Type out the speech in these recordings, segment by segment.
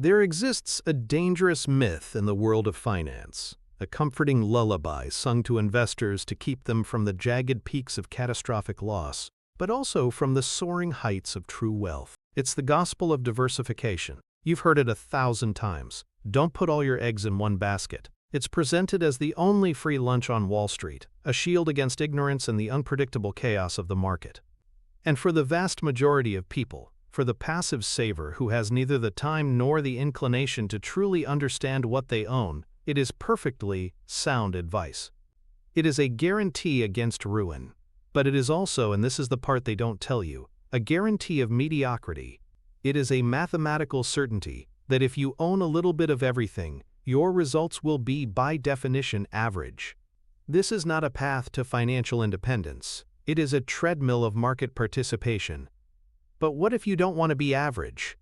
There exists a dangerous myth in the world of finance, a comforting lullaby sung to investors to keep them from the jagged peaks of catastrophic loss, but also from the soaring heights of true wealth. It's the gospel of diversification. You've heard it 1,000 times. Don't put all your eggs in one basket. It's presented as the only free lunch on Wall Street, a shield against ignorance and the unpredictable chaos of the market. And for the vast majority of people, for the passive saver who has neither the time nor the inclination to truly understand what they own, it is perfectly sound advice. It is a guarantee against ruin. But it is also, and this is the part they don't tell you, a guarantee of mediocrity. It is a mathematical certainty that if you own a little bit of everything, your results will be, by definition, average. This is not a path to financial independence. It is a treadmill of market participation. But what if you don't want to be average?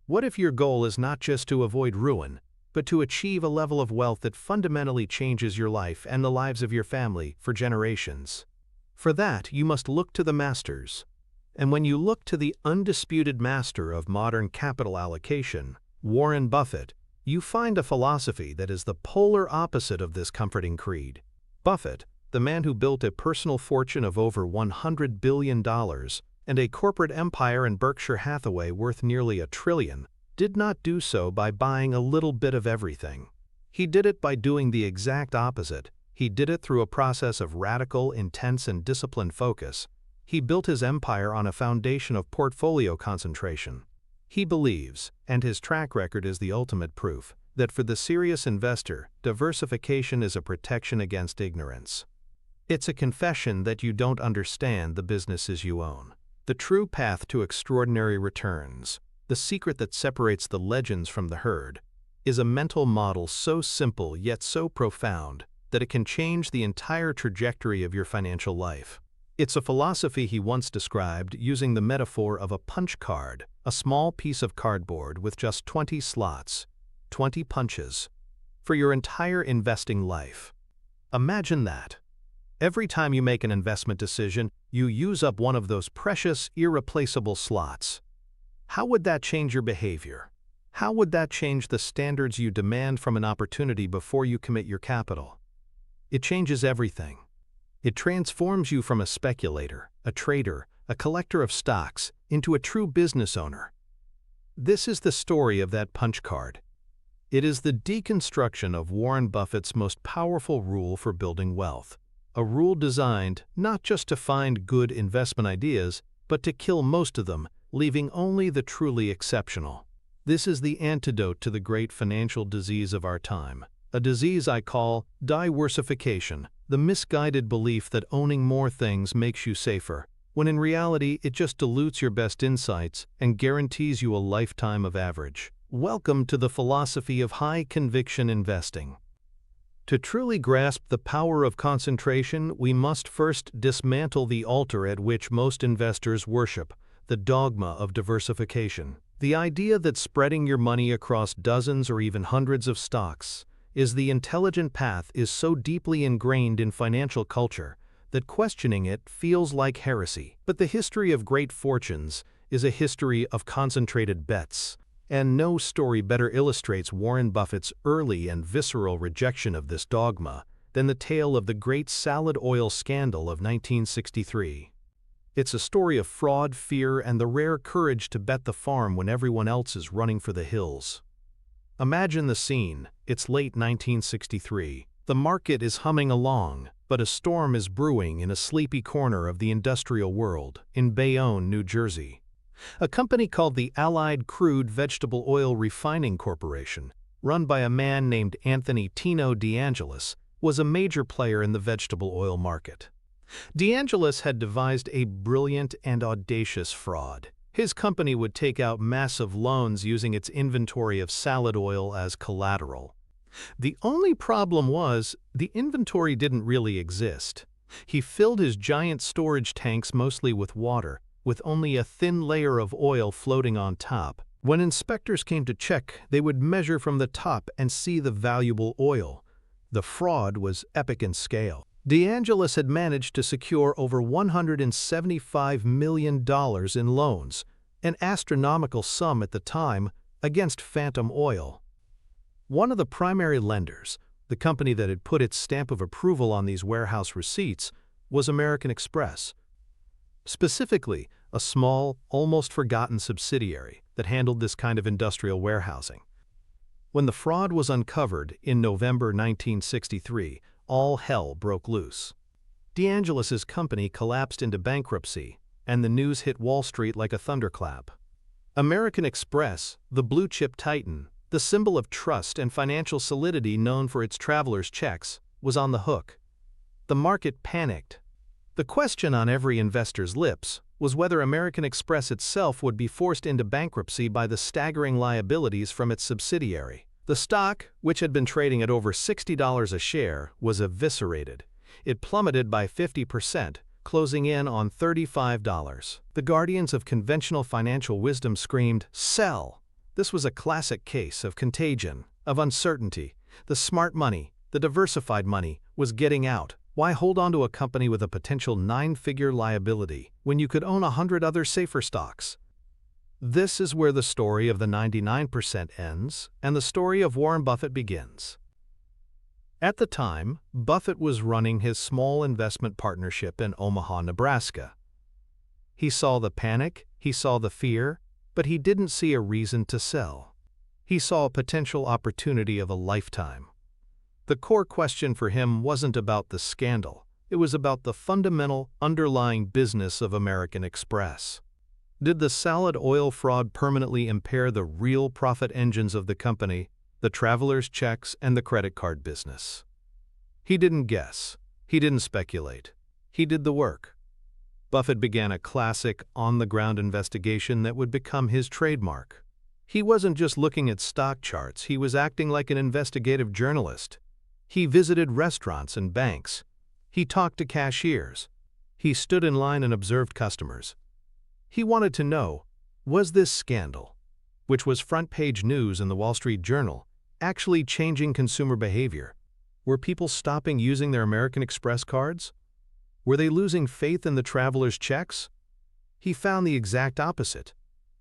What if your goal is not just to avoid ruin, but to achieve a level of wealth that fundamentally changes your life and the lives of your family for generations? For that, you must look to the masters. And when you look to the undisputed master of modern capital allocation, Warren Buffett, you find a philosophy that is the polar opposite of this comforting creed. Buffett, the man who built a personal fortune of over $100 billion and a corporate empire in Berkshire Hathaway worth nearly $1 trillion, did not do so by buying a little bit of everything. He did it by doing the exact opposite. He did it through a process of radical, intense, and disciplined focus. He built his empire on a foundation of portfolio concentration. He believes, and his track record is the ultimate proof, that for the serious investor, diversification is a protection against ignorance. It's a confession that you don't understand the businesses you own. The true path to extraordinary returns, the secret that separates the legends from the herd, is a mental model so simple yet so profound that it can change the entire trajectory of your financial life. It's a philosophy he once described using the metaphor of a punch card, a small piece of cardboard with just 20 slots, 20 punches, for your entire investing life. Imagine that. Every time you make an investment decision, you use up one of those precious, irreplaceable slots. How would that change your behavior? How would that change the standards you demand from an opportunity before you commit your capital? It changes everything. It transforms you from a speculator, a trader, a collector of stocks, into a true business owner. This is the story of that punch card. It is the deconstruction of Warren Buffett's most powerful rule for building wealth. A rule designed not just to find good investment ideas, but to kill most of them, leaving only the truly exceptional. This is the antidote to the great financial disease of our time, a disease I call diversification, the misguided belief that owning more things makes you safer, when in reality it just dilutes your best insights and guarantees you a lifetime of average. Welcome to the philosophy of high-conviction investing. To truly grasp the power of concentration, we must first dismantle the altar at which most investors worship, the dogma of diversification. The idea that spreading your money across dozens or even hundreds of stocks is the intelligent path is so deeply ingrained in financial culture that questioning it feels like heresy. But the history of great fortunes is a history of concentrated bets, and no story better illustrates Warren Buffett's early and visceral rejection of this dogma than the tale of the great salad oil scandal of 1963. It's a story of fraud, fear, and the rare courage to bet the farm when everyone else is running for the hills. Imagine the scene. It's late 1963. The market is humming along, but a storm is brewing in a sleepy corner of the industrial world, in Bayonne, New Jersey. A company called the Allied Crude Vegetable Oil Refining Corporation, run by a man named Anthony Tino DeAngelis, was a major player in the vegetable oil market. DeAngelis had devised a brilliant and audacious fraud. His company would take out massive loans using its inventory of salad oil as collateral. The only problem was, the inventory didn't really exist. He filled his giant storage tanks mostly with water, with only a thin layer of oil floating on top. When inspectors came to check, they would measure from the top and see the valuable oil. The fraud was epic in scale. DeAngelis had managed to secure over $175 million in loans, an astronomical sum at the time, against Phantom Oil. One of the primary lenders, the company that had put its stamp of approval on these warehouse receipts, was American Express. Specifically, a small, almost forgotten subsidiary that handled this kind of industrial warehousing. When the fraud was uncovered in November 1963, all hell broke loose. DeAngelis's company collapsed into bankruptcy, and the news hit Wall Street like a thunderclap. American Express, the blue-chip titan, the symbol of trust and financial solidity known for its travelers' checks, was on the hook. The market panicked. The question on every investor's lips was whether American Express itself would be forced into bankruptcy by the staggering liabilities from its subsidiary. The stock, which had been trading at over $60 a share, was eviscerated. It plummeted by 50%, closing in on $35. The guardians of conventional financial wisdom screamed, "Sell!" This was a classic case of contagion, of uncertainty. The smart money, the diversified money, was getting out. Why hold on to a company with a potential 9-figure liability when you could own 100 other safer stocks? This is where the story of the 99% ends and the story of Warren Buffett begins. At the time, Buffett was running his small investment partnership in Omaha, Nebraska. He saw the panic, he saw the fear, but he didn't see a reason to sell. He saw a potential opportunity of a lifetime. The core question for him wasn't about the scandal, it was about the fundamental, underlying business of American Express. Did the salad oil fraud permanently impair the real profit engines of the company, the traveler's checks and the credit card business? He didn't guess, he didn't speculate, he did the work. Buffett began a classic, on-the-ground investigation that would become his trademark. He wasn't just looking at stock charts, he was acting like an investigative journalist. He visited restaurants and banks. He talked to cashiers. He stood in line and observed customers. He wanted to know, was this scandal, which was front-page news in the Wall Street Journal, actually changing consumer behavior? Were people stopping using their American Express cards? Were they losing faith in the traveler's checks? He found the exact opposite.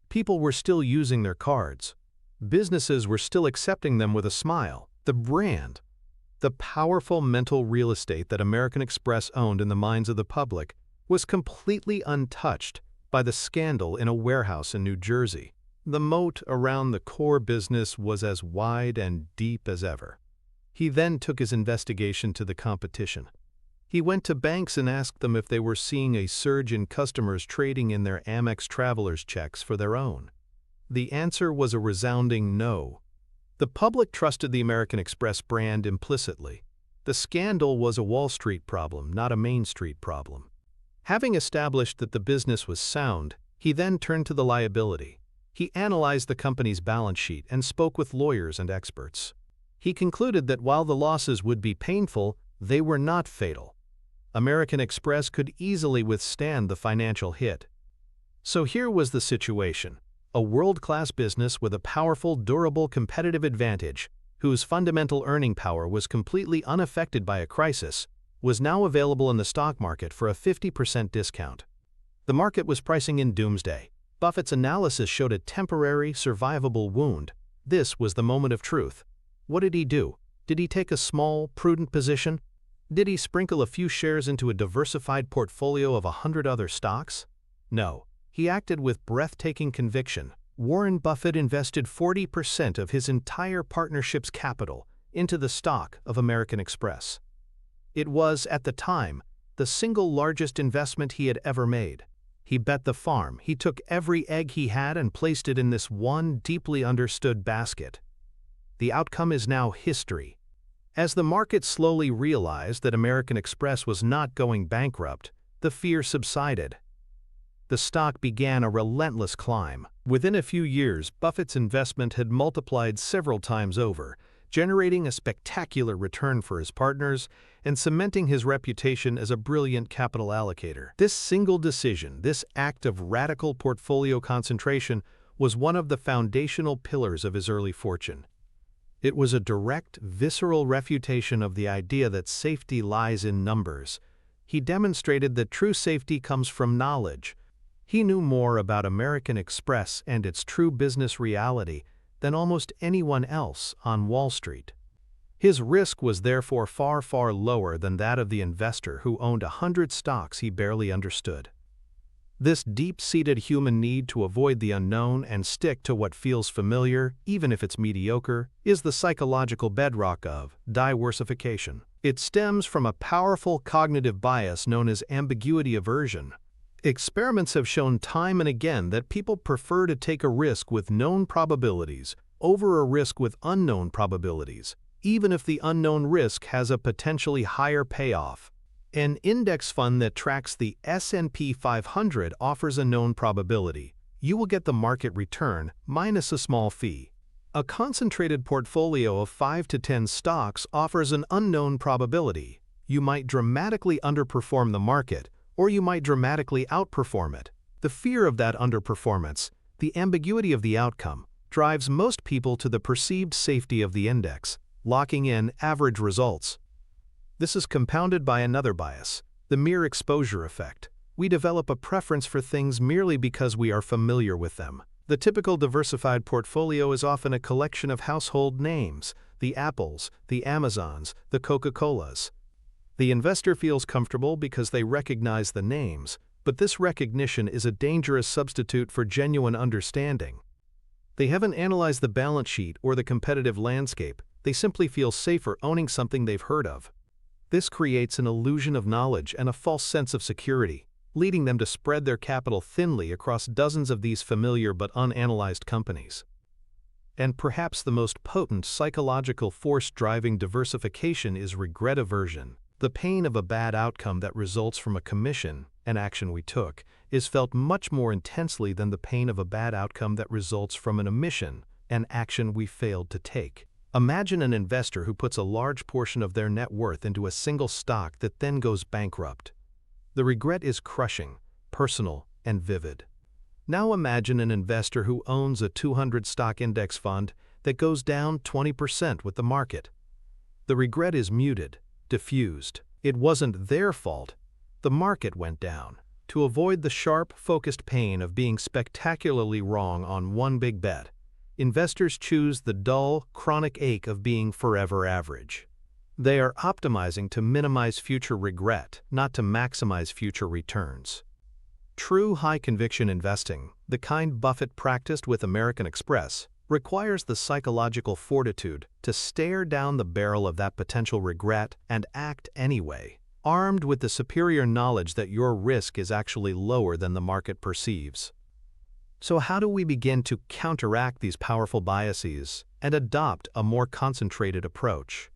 People were still using their cards. Businesses were still accepting them with a smile. The brand, the powerful mental real estate that American Express owned in the minds of the public, was completely untouched by the scandal in a warehouse in New Jersey. The moat around the core business was as wide and deep as ever. He then took his investigation to the competition. He went to banks and asked them if they were seeing a surge in customers trading in their Amex traveler's checks for their own. The answer was a resounding no. The public trusted the American Express brand implicitly. The scandal was a Wall Street problem, not a Main Street problem. Having established that the business was sound, he then turned to the liability. He analyzed the company's balance sheet and spoke with lawyers and experts. He concluded that while the losses would be painful, they were not fatal. American Express could easily withstand the financial hit. So here was the situation. A world-class business with a powerful, durable competitive advantage, whose fundamental earning power was completely unaffected by a crisis, was now available in the stock market for a 50% discount. The market was pricing in doomsday. Buffett's analysis showed a temporary, survivable wound. This was the moment of truth. What did he do? Did he take a small, prudent position? Did he sprinkle a few shares into a diversified portfolio of 100 other stocks? No. He acted with breathtaking conviction. Warren Buffett invested 40% of his entire partnership's capital into the stock of American Express. It was, at the time, the single largest investment he had ever made. He bet the farm. He took every egg he had and placed it in this one deeply understood basket. The outcome is now history. As the market slowly realized that American Express was not going bankrupt, the fear subsided. The stock began a relentless climb. Within a few years, Buffett's investment had multiplied several times over, generating a spectacular return for his partners and cementing his reputation as a brilliant capital allocator. This single decision, this act of radical portfolio concentration, was one of the foundational pillars of his early fortune. It was a direct, visceral refutation of the idea that safety lies in numbers. He demonstrated that true safety comes from knowledge. He knew more about American Express and its true business reality than almost anyone else on Wall Street. His risk was therefore far, far lower than that of the investor who owned 100 stocks he barely understood. This deep-seated human need to avoid the unknown and stick to what feels familiar, even if it's mediocre, is the psychological bedrock of diversification. It stems from a powerful cognitive bias known as ambiguity aversion. Experiments have shown time and again that people prefer to take a risk with known probabilities over a risk with unknown probabilities, even if the unknown risk has a potentially higher payoff. An index fund that tracks the S&P 500 offers a known probability. You will get the market return minus a small fee. A concentrated portfolio of 5 to 10 stocks offers an unknown probability. You might dramatically underperform the market, or you might dramatically outperform it. The fear of that underperformance, the ambiguity of the outcome, drives most people to the perceived safety of the index, locking in average results. This is compounded by another bias, the mere exposure effect. We develop a preference for things merely because we are familiar with them. The typical diversified portfolio is often a collection of household names, the Apples, the Amazons, the Coca-Colas. The investor feels comfortable because they recognize the names, but this recognition is a dangerous substitute for genuine understanding. They haven't analyzed the balance sheet or the competitive landscape. They simply feel safer owning something they've heard of. This creates an illusion of knowledge and a false sense of security, leading them to spread their capital thinly across dozens of these familiar but unanalyzed companies. And perhaps the most potent psychological force driving diversification is regret aversion. The pain of a bad outcome that results from a commission, an action we took, is felt much more intensely than the pain of a bad outcome that results from an omission, an action we failed to take. Imagine an investor who puts a large portion of their net worth into a single stock that then goes bankrupt. The regret is crushing, personal, and vivid. Now imagine an investor who owns a 200-stock index fund that goes down 20% with the market. The regret is muted, diffused. It wasn't their fault. The market went down. To avoid the sharp, focused pain of being spectacularly wrong on one big bet, investors choose the dull, chronic ache of being forever average. They are optimizing to minimize future regret, not to maximize future returns. True high-conviction investing, the kind Buffett practiced with American Express, requires the psychological fortitude to stare down the barrel of that potential regret and act anyway, armed with the superior knowledge that your risk is actually lower than the market perceives. So how do we begin to counteract these powerful biases and adopt a more concentrated approach?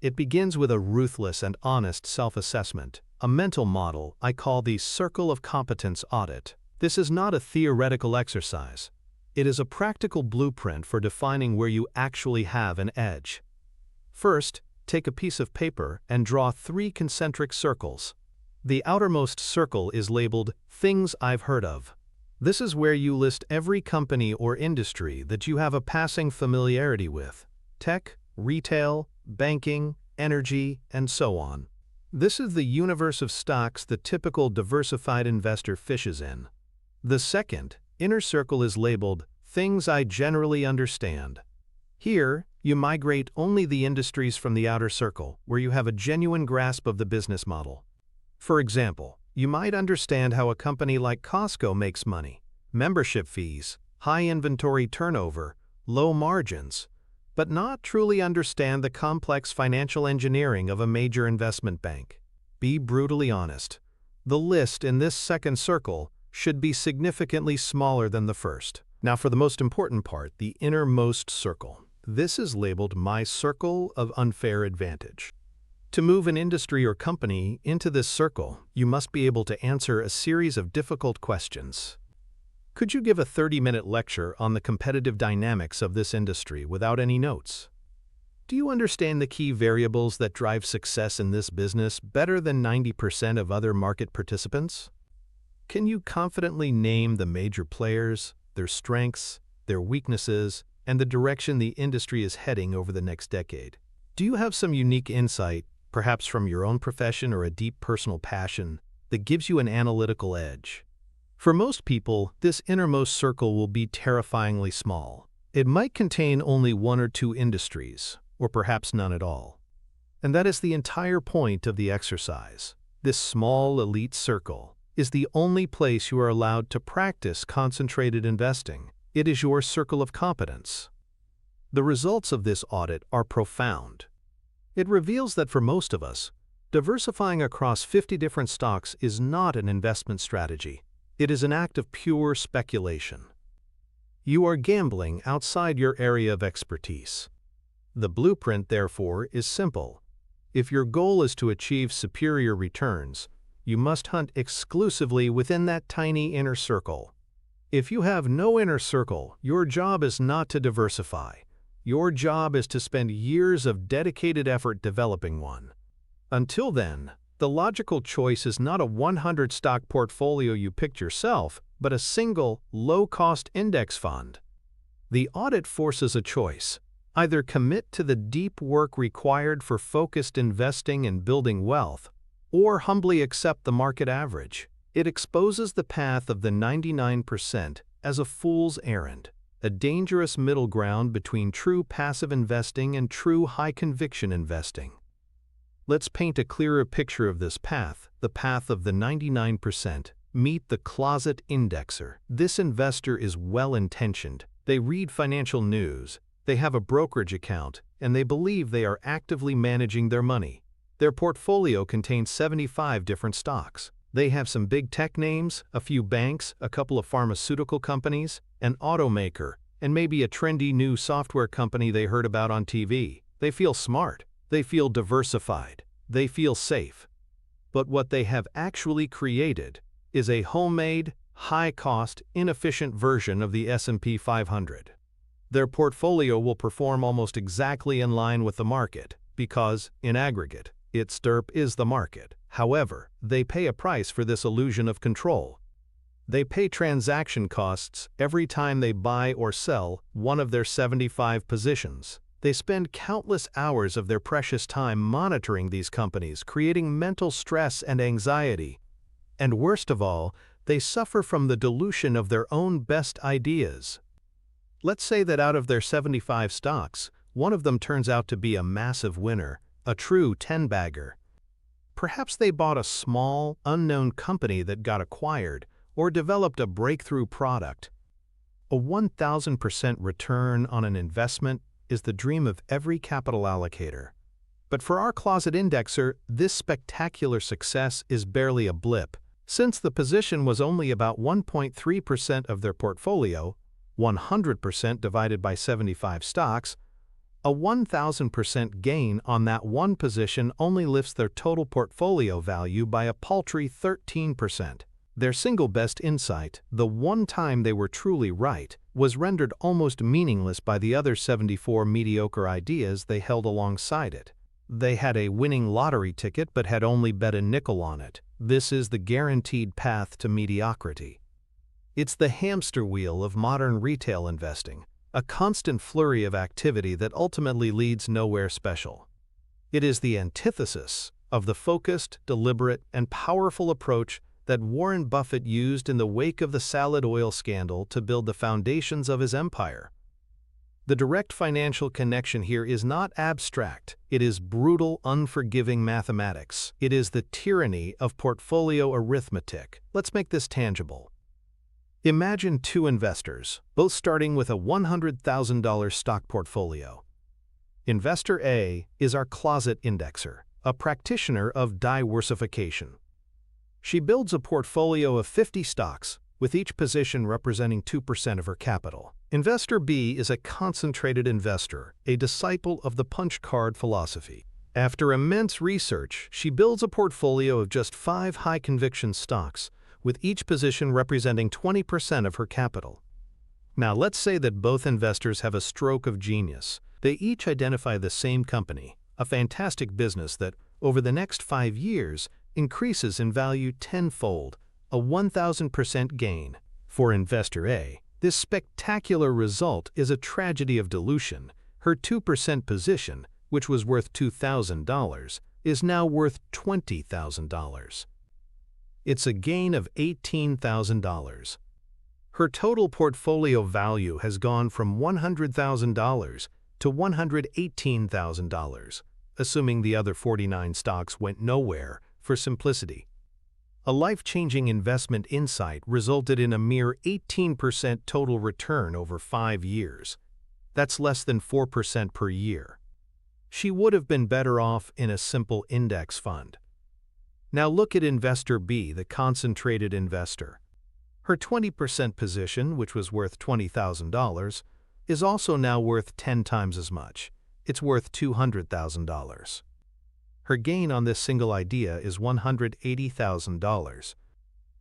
It begins with a ruthless and honest self-assessment, a mental model I call the Circle of Competence audit. This is not a theoretical exercise. It is a practical blueprint for defining where you actually have an edge. First, take a piece of paper and draw 3 concentric circles. The outermost circle is labeled Things I've Heard of. This is where you list every company or industry that you have a passing familiarity with: tech, retail, banking, energy, and so on. This is the universe of stocks the typical diversified investor fishes in. The second, inner circle is labeled Things I Generally Understand. Here, you migrate only the industries from the outer circle where you have a genuine grasp of the business model. For example, you might understand how a company like Costco makes money: membership fees, high inventory turnover, low margins, but not truly understand the complex financial engineering of a major investment bank. Be brutally honest. The list in this second circle should be significantly smaller than the first. Now for the most important part, the innermost circle. This is labeled My Circle of Unfair Advantage. To move an industry or company into this circle, you must be able to answer a series of difficult questions. Could you give a 30-minute lecture on the competitive dynamics of this industry without any notes? Do you understand the key variables that drive success in this business better than 90% of other market participants? Can you confidently name the major players, their strengths, their weaknesses, and the direction the industry is heading over the next decade? Do you have some unique insight, perhaps from your own profession or a deep personal passion, that gives you an analytical edge? For most people, this innermost circle will be terrifyingly small. It might contain only one or two industries, or perhaps none at all. And that is the entire point of the exercise. This small elite circle is the only place you are allowed to practice concentrated investing. It is your circle of competence. The results of this audit are profound. It reveals that for most of us, diversifying across 50 different stocks is not an investment strategy. It is an act of pure speculation. You are gambling outside your area of expertise. The blueprint, therefore, is simple. If your goal is to achieve superior returns, you must hunt exclusively within that tiny inner circle. If you have no inner circle, your job is not to diversify. Your job is to spend years of dedicated effort developing one. Until then, the logical choice is not a 100-stock portfolio you picked yourself, but a single, low-cost index fund. The audit forces a choice. Either commit to the deep work required for focused investing and building wealth, or humbly accept the market average. It exposes the path of the 99% as a fool's errand, a dangerous middle ground between true passive investing and true high-conviction investing. Let's paint a clearer picture of this path, the path of the 99%. Meet the closet indexer. This investor is well-intentioned. They read financial news, they have a brokerage account, and they believe they are actively managing their money. Their portfolio contains 75 different stocks. They have some big tech names, a few banks, a couple of pharmaceutical companies, an automaker, and maybe a trendy new software company they heard about on TV. They feel smart. They feel diversified. They feel safe. But what they have actually created is a homemade, high-cost, inefficient version of the S&P 500. Their portfolio will perform almost exactly in line with the market because, in aggregate, its STRP is the market. However, they pay a price for this illusion of control. They pay transaction costs every time they buy or sell one of their 75 positions. They spend countless hours of their precious time monitoring these companies, creating mental stress and anxiety. And worst of all, they suffer from the dilution of their own best ideas. Let's say that out of their 75 stocks, one of them turns out to be a massive winner, a true 10-bagger. Perhaps they bought a small, unknown company that got acquired or developed a breakthrough product. A 1,000% return on an investment is the dream of every capital allocator. But for our closet indexer, this spectacular success is barely a blip. Since the position was only about 1.3% of their portfolio, 100% divided by 75 stocks, a 1,000% gain on that one position only lifts their total portfolio value by a paltry 13%. Their single best insight, the one time they were truly right, was rendered almost meaningless by the other 74 mediocre ideas they held alongside it. They had a winning lottery ticket but had only bet a nickel on it. This is the guaranteed path to mediocrity. It's the hamster wheel of modern retail investing, a constant flurry of activity that ultimately leads nowhere special. It is the antithesis of the focused, deliberate, and powerful approach that Warren Buffett used in the wake of the salad oil scandal to build the foundations of his empire. The direct financial connection here is not abstract. It is brutal, unforgiving mathematics. It is the tyranny of portfolio arithmetic. Let's make this tangible. Imagine two investors, both starting with a $100,000 stock portfolio. Investor A is our closet indexer, a practitioner of diversification. She builds a portfolio of 50 stocks, with each position representing 2% of her capital. Investor B is a concentrated investor, a disciple of the punch card philosophy. After immense research, she builds a portfolio of just 5 high-conviction stocks, with each position representing 20% of her capital. Now let's say that both investors have a stroke of genius. They each identify the same company, a fantastic business that, over the next 5 years, increases in value tenfold, a 1,000% gain. For Investor A, this spectacular result is a tragedy of dilution. Her 2% position, which was worth $2,000, is now worth $20,000. It's a gain of $18,000. Her total portfolio value has gone from $100,000 to $118,000, assuming the other 49 stocks went nowhere for simplicity. A life-changing investment insight resulted in a mere 18% total return over 5 years. That's less than 4% per year. She would have been better off in a simple index fund. Now look at Investor B, the concentrated investor. Her 20% position, which was worth $20,000, is also now worth 10 times as much. It's worth $200,000. Her gain on this single idea is $180,000.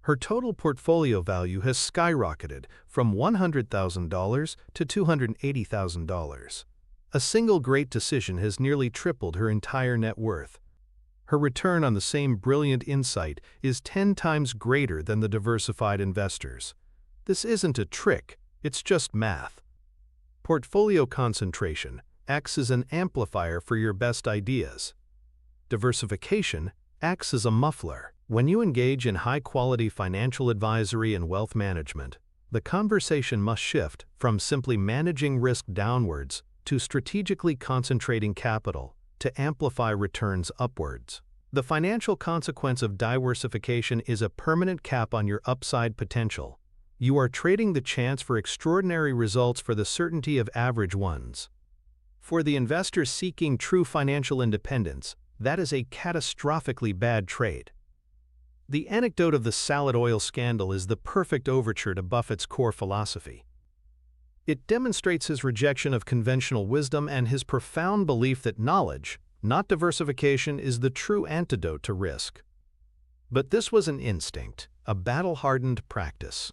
Her total portfolio value has skyrocketed from $100,000 to $280,000. A single great decision has nearly tripled her entire net worth. Her return on the same brilliant insight is 10 times greater than the diversified investors. This isn't a trick, it's just math. Portfolio concentration acts as an amplifier for your best ideas. Diversification acts as a muffler. When you engage in high-quality financial advisory and wealth management, the conversation must shift from simply managing risk downwards to strategically concentrating capital to amplify returns upwards. The financial consequence of diversification is a permanent cap on your upside potential. You are trading the chance for extraordinary results for the certainty of average ones. For the investor seeking true financial independence, that is a catastrophically bad trade. The anecdote of the salad oil scandal is the perfect overture to Buffett's core philosophy. It demonstrates his rejection of conventional wisdom and his profound belief that knowledge, not diversification, is the true antidote to risk. But this was an instinct, a battle-hardened practice.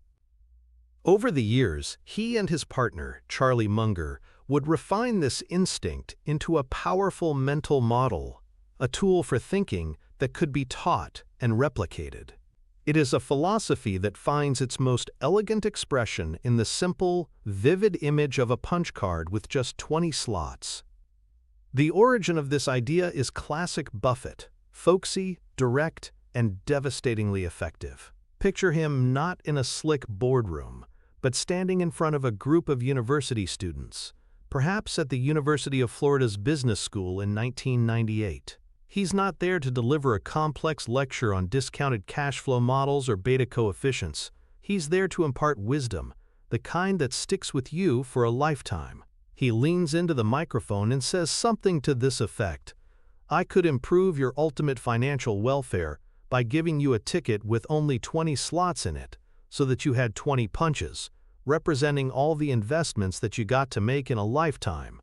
Over the years, he and his partner, Charlie Munger, would refine this instinct into a powerful mental model, a tool for thinking that could be taught and replicated. It is a philosophy that finds its most elegant expression in the simple, vivid image of a punch card with just 20 slots. The origin of this idea is classic Buffett, folksy, direct, and devastatingly effective. Picture him not in a slick boardroom, but standing in front of a group of university students, perhaps at the University of Florida's Business School in 1998. He's not there to deliver a complex lecture on discounted cash flow models or beta coefficients. He's there to impart wisdom, the kind that sticks with you for a lifetime. He leans into the microphone and says something to this effect: "I could improve your ultimate financial welfare by giving you a ticket with only 20 slots in it, so that you had 20 punches, representing all the investments that you got to make in a lifetime.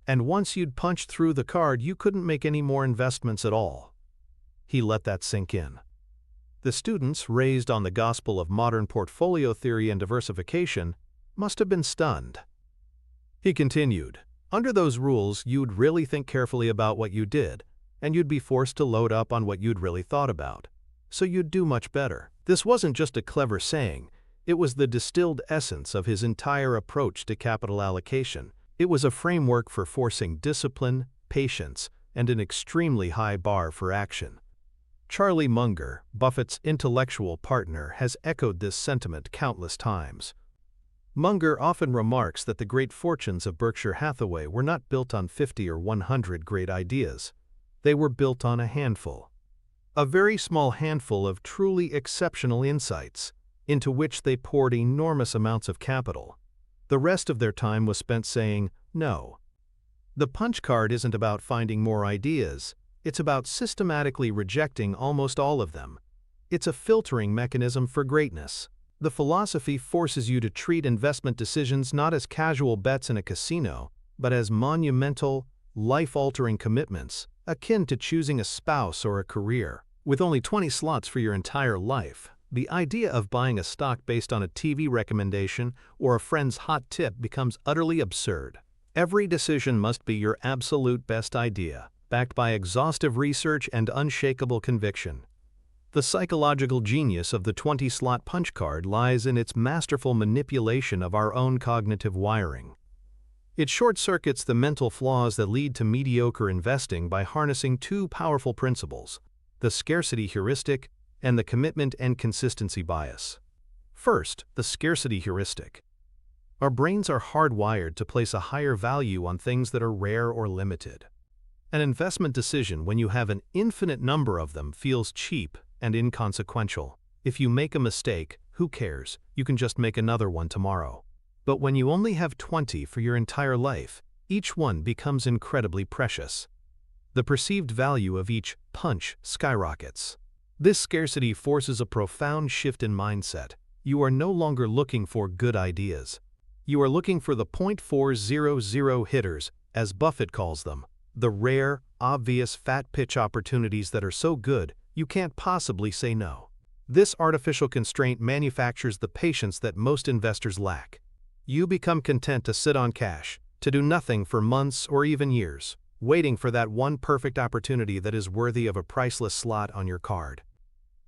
And once you'd punched through the card, you couldn't make any more investments at all." He let that sink in. The students, raised on the gospel of modern portfolio theory and diversification, must have been stunned. He continued, "Under those rules, you'd really think carefully about what you did, and you'd be forced to load up on what you'd really thought about. So you'd do much better." This wasn't just a clever saying, it was the distilled essence of his entire approach to capital allocation. It was a framework for forcing discipline, patience, and an extremely high bar for action. Charlie Munger, Buffett's intellectual partner, has echoed this sentiment countless times. Munger often remarks that the great fortunes of Berkshire Hathaway were not built on 50 or 100 great ideas. They were built on a handful. A very small handful of truly exceptional insights, into which they poured enormous amounts of capital. The rest of their time was spent saying no. The punch card isn't about finding more ideas, it's about systematically rejecting almost all of them. It's a filtering mechanism for greatness. The philosophy forces you to treat investment decisions not as casual bets in a casino, but as monumental, life-altering commitments, akin to choosing a spouse or a career. With only 20 slots for your entire life, the idea of buying a stock based on a TV recommendation or a friend's hot tip becomes utterly absurd. Every decision must be your absolute best idea, backed by exhaustive research and unshakable conviction. The psychological genius of the 20-slot punch card lies in its masterful manipulation of our own cognitive wiring. It short-circuits the mental flaws that lead to mediocre investing by harnessing two powerful principles: the scarcity heuristic and the commitment and consistency bias. First, the scarcity heuristic. Our brains are hardwired to place a higher value on things that are rare or limited. An investment decision when you have an infinite number of them feels cheap and inconsequential. If you make a mistake, who cares? You can just make another one tomorrow. But when you only have 20 for your entire life, each one becomes incredibly precious. The perceived value of each punch skyrockets. This scarcity forces a profound shift in mindset. You are no longer looking for good ideas. You are looking for the .400 hitters, as Buffett calls them, the rare, obvious fat pitch opportunities that are so good you can't possibly say no. This artificial constraint manufactures the patience that most investors lack. You become content to sit on cash, to do nothing for months or even years, waiting for that one perfect opportunity that is worthy of a priceless slot on your card.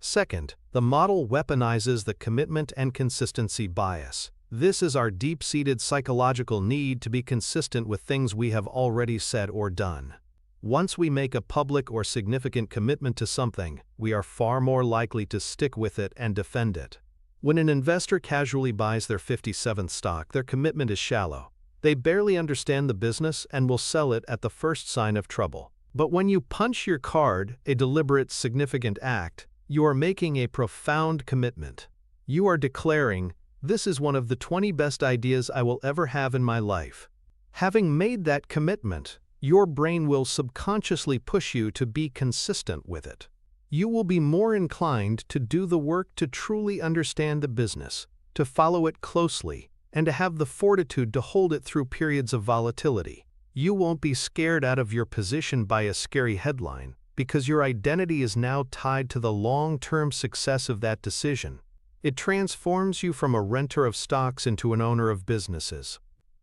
Second, the model weaponizes the commitment and consistency bias. This is our deep-seated psychological need to be consistent with things we have already said or done. Once we make a public or significant commitment to something, we are far more likely to stick with it and defend it. When an investor casually buys their 57th stock, their commitment is shallow. They barely understand the business and will sell it at the first sign of trouble. But when you punch your card, a deliberate, significant act, you are making a profound commitment. You are declaring, "This is one of the 20 best ideas I will ever have in my life." Having made that commitment, your brain will subconsciously push you to be consistent with it. You will be more inclined to do the work to truly understand the business, to follow it closely, and to have the fortitude to hold it through periods of volatility. You won't be scared out of your position by a scary headline, because your identity is now tied to the long-term success of that decision. It transforms you from a renter of stocks into an owner of businesses.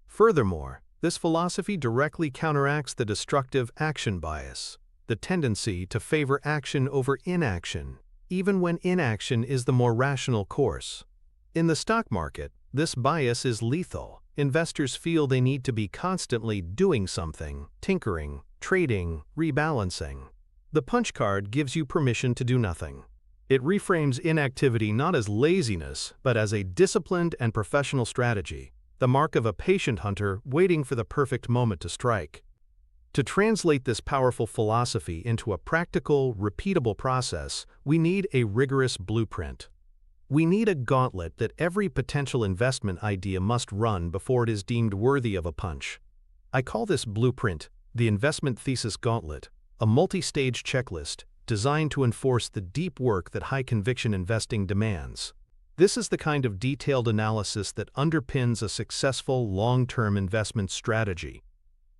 Furthermore, this philosophy directly counteracts the destructive action bias, the tendency to favor action over inaction, even when inaction is the more rational course. In the stock market, this bias is lethal. Investors feel they need to be constantly doing something, tinkering, trading, rebalancing. The punch card gives you permission to do nothing. It reframes inactivity not as laziness, but as a disciplined and professional strategy, the mark of a patient hunter waiting for the perfect moment to strike. To translate this powerful philosophy into a practical, repeatable process, we need a rigorous blueprint. We need a gauntlet that every potential investment idea must run before it is deemed worthy of a punch. I call this blueprint the investment thesis gauntlet, a multi-stage checklist designed to enforce the deep work that high-conviction investing demands. This is the kind of detailed analysis that underpins a successful long-term investment strategy.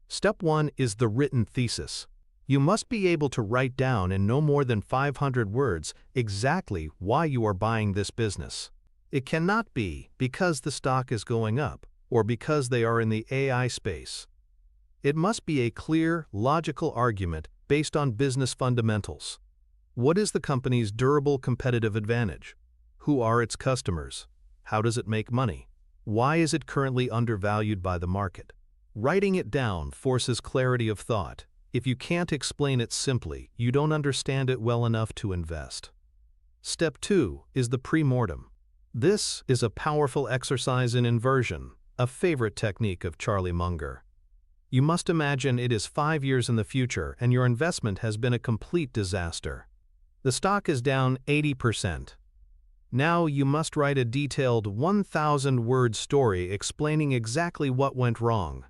Step 1 is the written thesis. You must be able to write down in no more than 500 words exactly why you are buying this business. It cannot be because the stock is going up or because they are in the AI space. It must be a clear, logical argument based on business fundamentals. What is the company's durable competitive advantage? Who are its customers? How does it make money? Why is it currently undervalued by the market? Writing it down forces clarity of thought. If you can't explain it simply, you don't understand it well enough to invest. Step 2 is the pre-mortem. This is a powerful exercise in inversion, a favorite technique of Charlie Munger. You must imagine it is 5 years in the future and your investment has been a complete disaster. The stock is down 80%. Now you must write a detailed 1,000-word story explaining exactly what went wrong.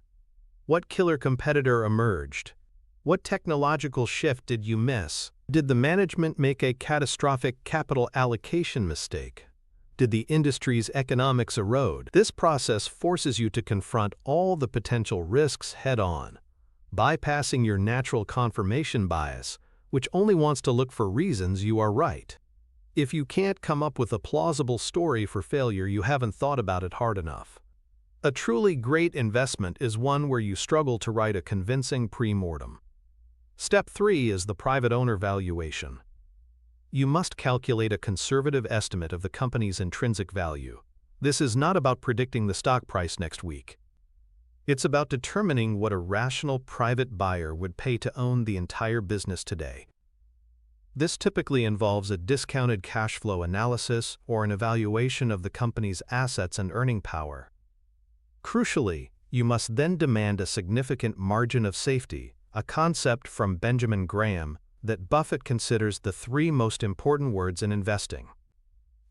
What killer competitor emerged? What technological shift did you miss? Did the management make a catastrophic capital allocation mistake? Did the industry's economics erode? This process forces you to confront all the potential risks head-on, bypassing your natural confirmation bias, which only wants to look for reasons you are right. If you can't come up with a plausible story for failure, you haven't thought about it hard enough. A truly great investment is one where you struggle to write a convincing pre-mortem. Step 3 is the private owner valuation. You must calculate a conservative estimate of the company's intrinsic value. This is not about predicting the stock price next week. It's about determining what a rational private buyer would pay to own the entire business today. This typically involves a discounted cash flow analysis or an evaluation of the company's assets and earning power. Crucially, you must then demand a significant margin of safety, a concept from Benjamin Graham that Buffett considers the three most important words in investing.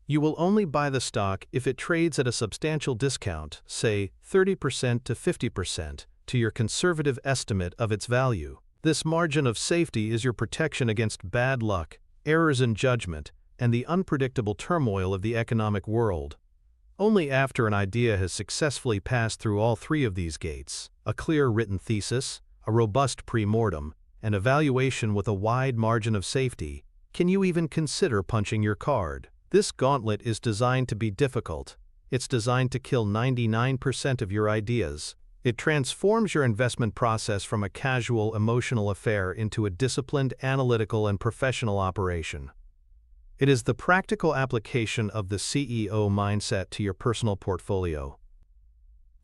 You will only buy the stock if it trades at a substantial discount, say 30% to 50%, to your conservative estimate of its value. This margin of safety is your protection against bad luck, errors in judgment, and the unpredictable turmoil of the economic world. Only after an idea has successfully passed through all three of these gates, a clear written thesis, a robust pre-mortem, and evaluation with a wide margin of safety, can you even consider punching your card. This gauntlet is designed to be difficult. It's designed to kill 99% of your ideas. It transforms your investment process from a casual, emotional affair into a disciplined, analytical, and professional operation. It is the practical application of the CEO mindset to your personal portfolio.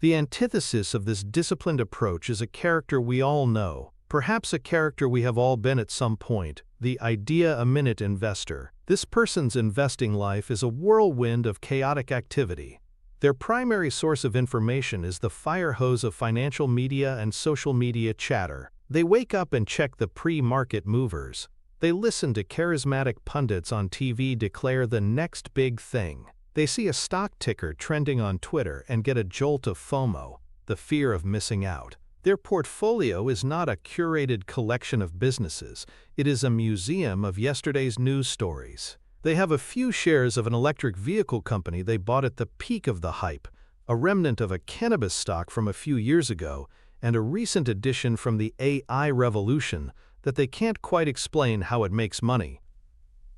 The antithesis of this disciplined approach is a character we all know, perhaps a character we have all been at some point, the idea-a-minute investor. This person's investing life is a whirlwind of chaotic activity. Their primary source of information is the fire hose of financial media and social media chatter. They wake up and check the pre-market movers. They listen to charismatic pundits on TV declare the next big thing. They see a stock ticker trending on Twitter and get a jolt of FOMO, the fear of missing out. Their portfolio is not a curated collection of businesses. It is a museum of yesterday's news stories. They have a few shares of an electric vehicle company they bought at the peak of the hype, a remnant of a cannabis stock from a few years ago, and a recent addition from the AI revolution that they can't quite explain how it makes money.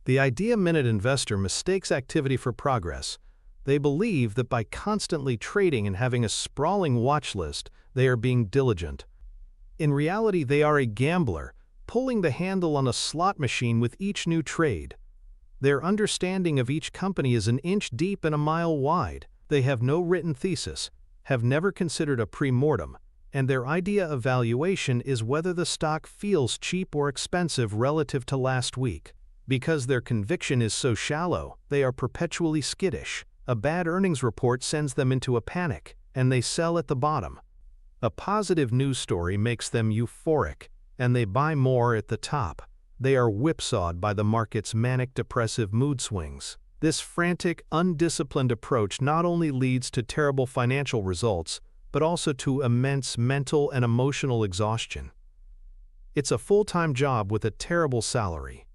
The idea-minute investor mistakes activity for progress. They believe that by constantly trading and having a sprawling watch list, they are being diligent. In reality, they are a gambler, pulling the handle on a slot machine with each new trade. Their understanding of each company is an inch deep and a mile wide. They have no written thesis, have never considered a pre-mortem, and their idea of valuation is whether the stock feels cheap or expensive relative to last week. Because their conviction is so shallow, they are perpetually skittish. A bad earnings report sends them into a panic, and they sell at the bottom. A positive news story makes them euphoric, and they buy more at the top. They are whipsawed by the market's manic depressive mood swings. This frantic, undisciplined approach not only leads to terrible financial results, but also to immense mental and emotional exhaustion. It's a full-time job with a terrible salary.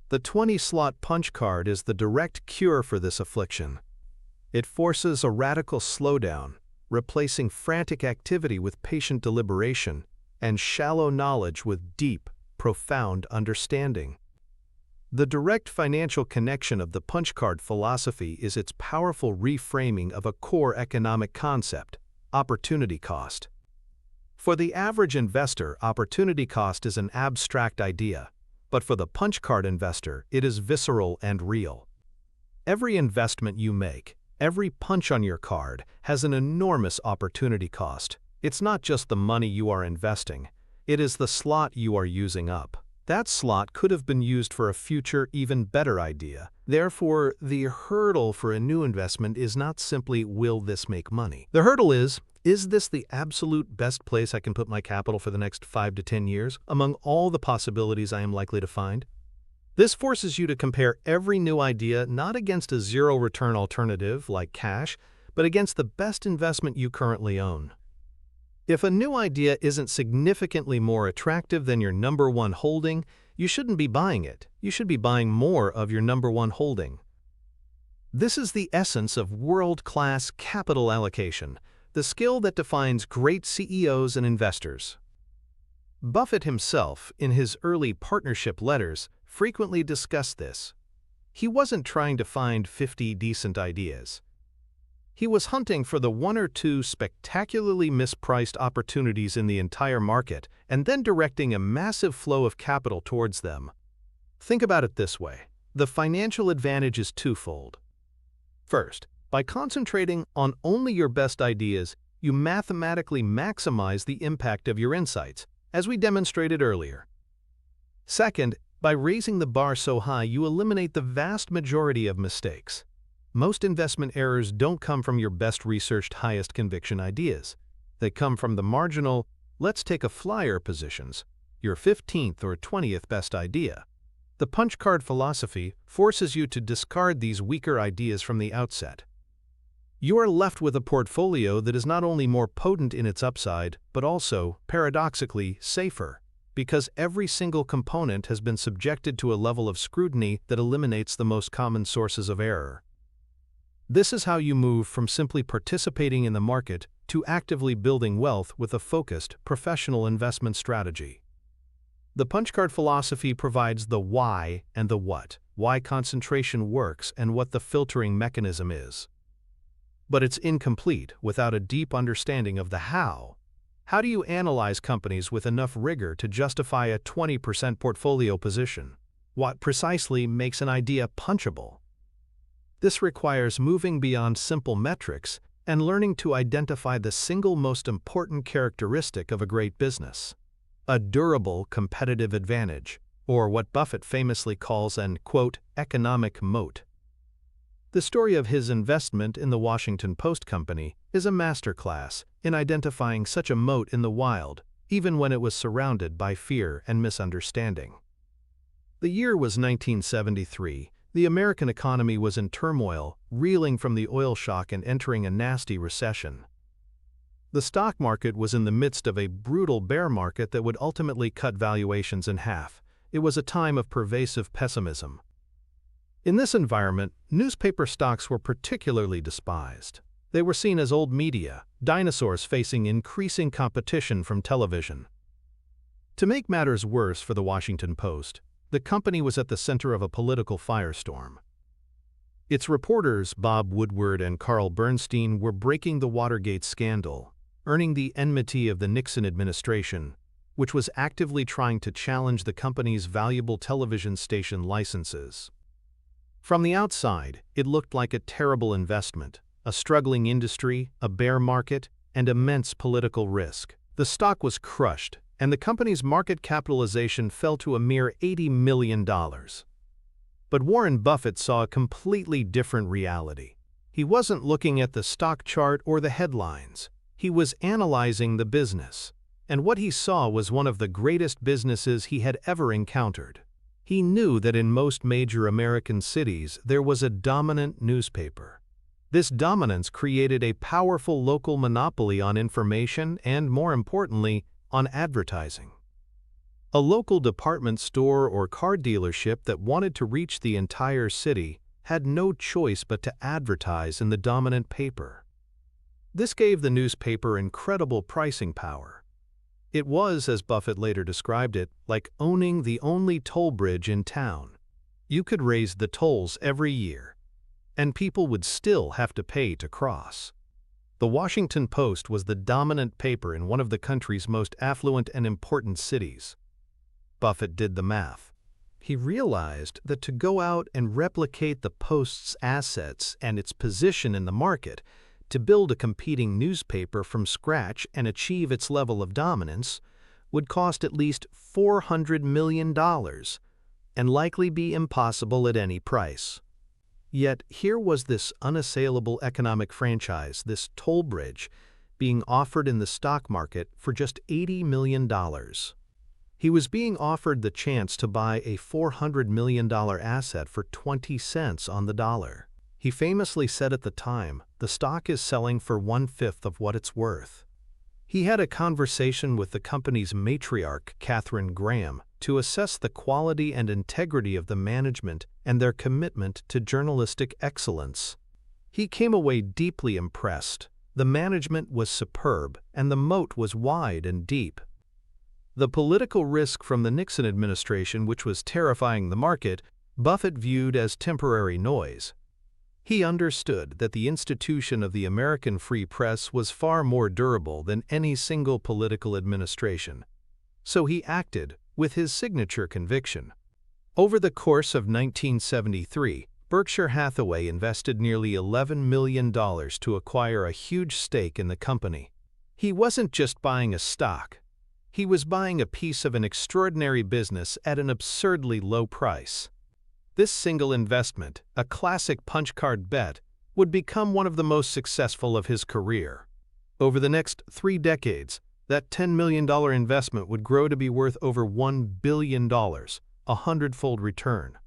The 20-slot punch card is the direct cure for this affliction. It forces a radical slowdown, replacing frantic activity with patient deliberation and shallow knowledge with deep, profound understanding. The direct financial connection of the punch card philosophy is its powerful reframing of a core economic concept, opportunity cost. For the average investor, opportunity cost is an abstract idea, but for the punch card investor, it is visceral and real. Every investment you make, every punch on your card, has an enormous opportunity cost. It's not just the money you are investing. It is the slot you are using up. That slot could have been used for a future, even better idea. Therefore, the hurdle for a new investment is not simply, will this make money? The hurdle is this the absolute best place I can put my capital for the next 5 to 10 years, among all the possibilities I am likely to find? This forces you to compare every new idea not against a zero-return alternative like cash, but against the best investment you currently own. If a new idea isn't significantly more attractive than your number one holding, you shouldn't be buying it. You should be buying more of your number one holding. This is the essence of world-class capital allocation, the skill that defines great CEOs and investors. Buffett himself, in his early partnership letters, frequently discussed this. He wasn't trying to find 50 decent ideas. He was hunting for the 1 or 2 spectacularly mispriced opportunities in the entire market and then directing a massive flow of capital towards them. Think about it this way. The financial advantage is twofold. First, by concentrating on only your best ideas, you mathematically maximize the impact of your insights, as we demonstrated earlier. Second, By raising the bar so high, you eliminate the vast majority of mistakes. Most investment errors don't come from your best researched, highest conviction ideas. They come from the marginal, let's take a flyer positions, your 15th or 20th best idea. The punch card philosophy forces you to discard these weaker ideas from the outset. You are left with a portfolio that is not only more potent in its upside, but also, paradoxically, safer, because every single component has been subjected to a level of scrutiny that eliminates the most common sources of error. This is how you move from simply participating in the market to actively building wealth with a focused, professional investment strategy. The punch card philosophy provides the why and the what, why concentration works and what the filtering mechanism is. But it's incomplete without a deep understanding of the how. How do you analyze companies with enough rigor to justify a 20% portfolio position? What precisely makes an idea punchable? This requires moving beyond simple metrics and learning to identify the single most important characteristic of a great business. A durable competitive advantage, or what Buffett famously calls an, quote, economic moat. The story of his investment in the Washington Post Company is a masterclass in identifying such a moat in the wild, even when it was surrounded by fear and misunderstanding. The year was 1973. The American economy was in turmoil, reeling from the oil shock and entering a nasty recession. The stock market was in the midst of a brutal bear market that would ultimately cut valuations in half. It was a time of pervasive pessimism. In this environment, newspaper stocks were particularly despised. They were seen as old media, dinosaurs facing increasing competition from television. To make matters worse for the Washington Post, the company was at the center of a political firestorm. Its reporters, Bob Woodward and Carl Bernstein, were breaking the Watergate scandal, earning the enmity of the Nixon administration, which was actively trying to challenge the company's valuable television station licenses. From the outside, it looked like a terrible investment, a struggling industry, a bear market, and immense political risk. The stock was crushed, and the company's market capitalization fell to a mere $80 million. But Warren Buffett saw a completely different reality. He wasn't looking at the stock chart or the headlines. He was analyzing the business, and what he saw was one of the greatest businesses he had ever encountered. He knew that in most major American cities there was a dominant newspaper. This dominance created a powerful local monopoly on information and, more importantly, on advertising. A local department store or car dealership that wanted to reach the entire city had no choice but to advertise in the dominant paper. This gave the newspaper incredible pricing power. It was, as Buffett later described it, like owning the only toll bridge in town. You could raise the tolls every year, and people would still have to pay to cross. The Washington Post was the dominant paper in one of the country's most affluent and important cities. Buffett did the math. He realized that to go out and replicate the Post's assets and its position in the market, to build a competing newspaper from scratch and achieve its level of dominance, would cost at least $400 million and likely be impossible at any price. Yet here was this unassailable economic franchise, this toll bridge, being offered in the stock market for just $80 million. He was being offered the chance to buy a $400 million asset for 20 cents on the dollar. He famously said at the time, "The stock is selling for 1/5 of what it's worth." He had a conversation with the company's matriarch, Katharine Graham, to assess the quality and integrity of the management and their commitment to journalistic excellence. He came away deeply impressed. The management was superb, and the moat was wide and deep. The political risk from the Nixon administration, which was terrifying the market, Buffett viewed as temporary noise. He understood that the institution of the American free press was far more durable than any single political administration. So he acted with his signature conviction. Over the course of 1973, Berkshire Hathaway invested nearly $11 million to acquire a huge stake in the company. He wasn't just buying a stock. He was buying a piece of an extraordinary business at an absurdly low price. This single investment, a classic punch-card bet, would become one of the most successful of his career. Over the next 3 decades, that $10 million investment would grow to be worth over $1 billion, a hundredfold return.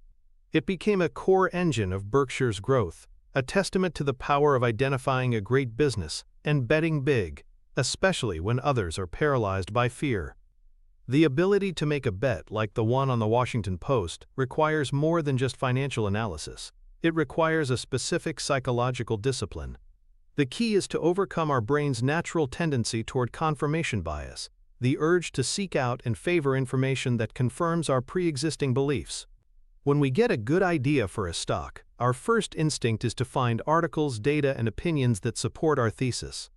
It became a core engine of Berkshire's growth, a testament to the power of identifying a great business and betting big, especially when others are paralyzed by fear. The ability to make a bet like the one on the Washington Post requires more than just financial analysis. It requires a specific psychological discipline. The key is to overcome our brain's natural tendency toward confirmation bias, the urge to seek out and favor information that confirms our pre-existing beliefs. When we get a good idea for a stock, our first instinct is to find articles, data, and opinions that support our thesis.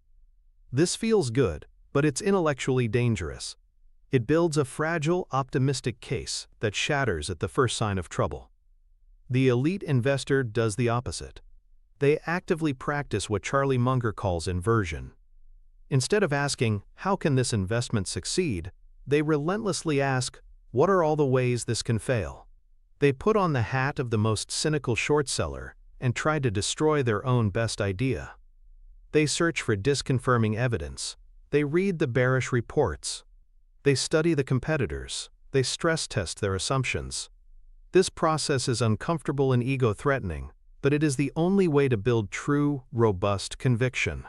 This feels good, but it's intellectually dangerous. It builds a fragile, optimistic case that shatters at the first sign of trouble. The elite investor does the opposite. They actively practice what Charlie Munger calls inversion. Instead of asking, "How can this investment succeed?" they relentlessly ask, "What are all the ways this can fail?" They put on the hat of the most cynical short seller and try to destroy their own best idea. They search for disconfirming evidence. They read the bearish reports. They study the competitors. They stress test their assumptions. This process is uncomfortable and ego-threatening, but it is the only way to build true, robust conviction.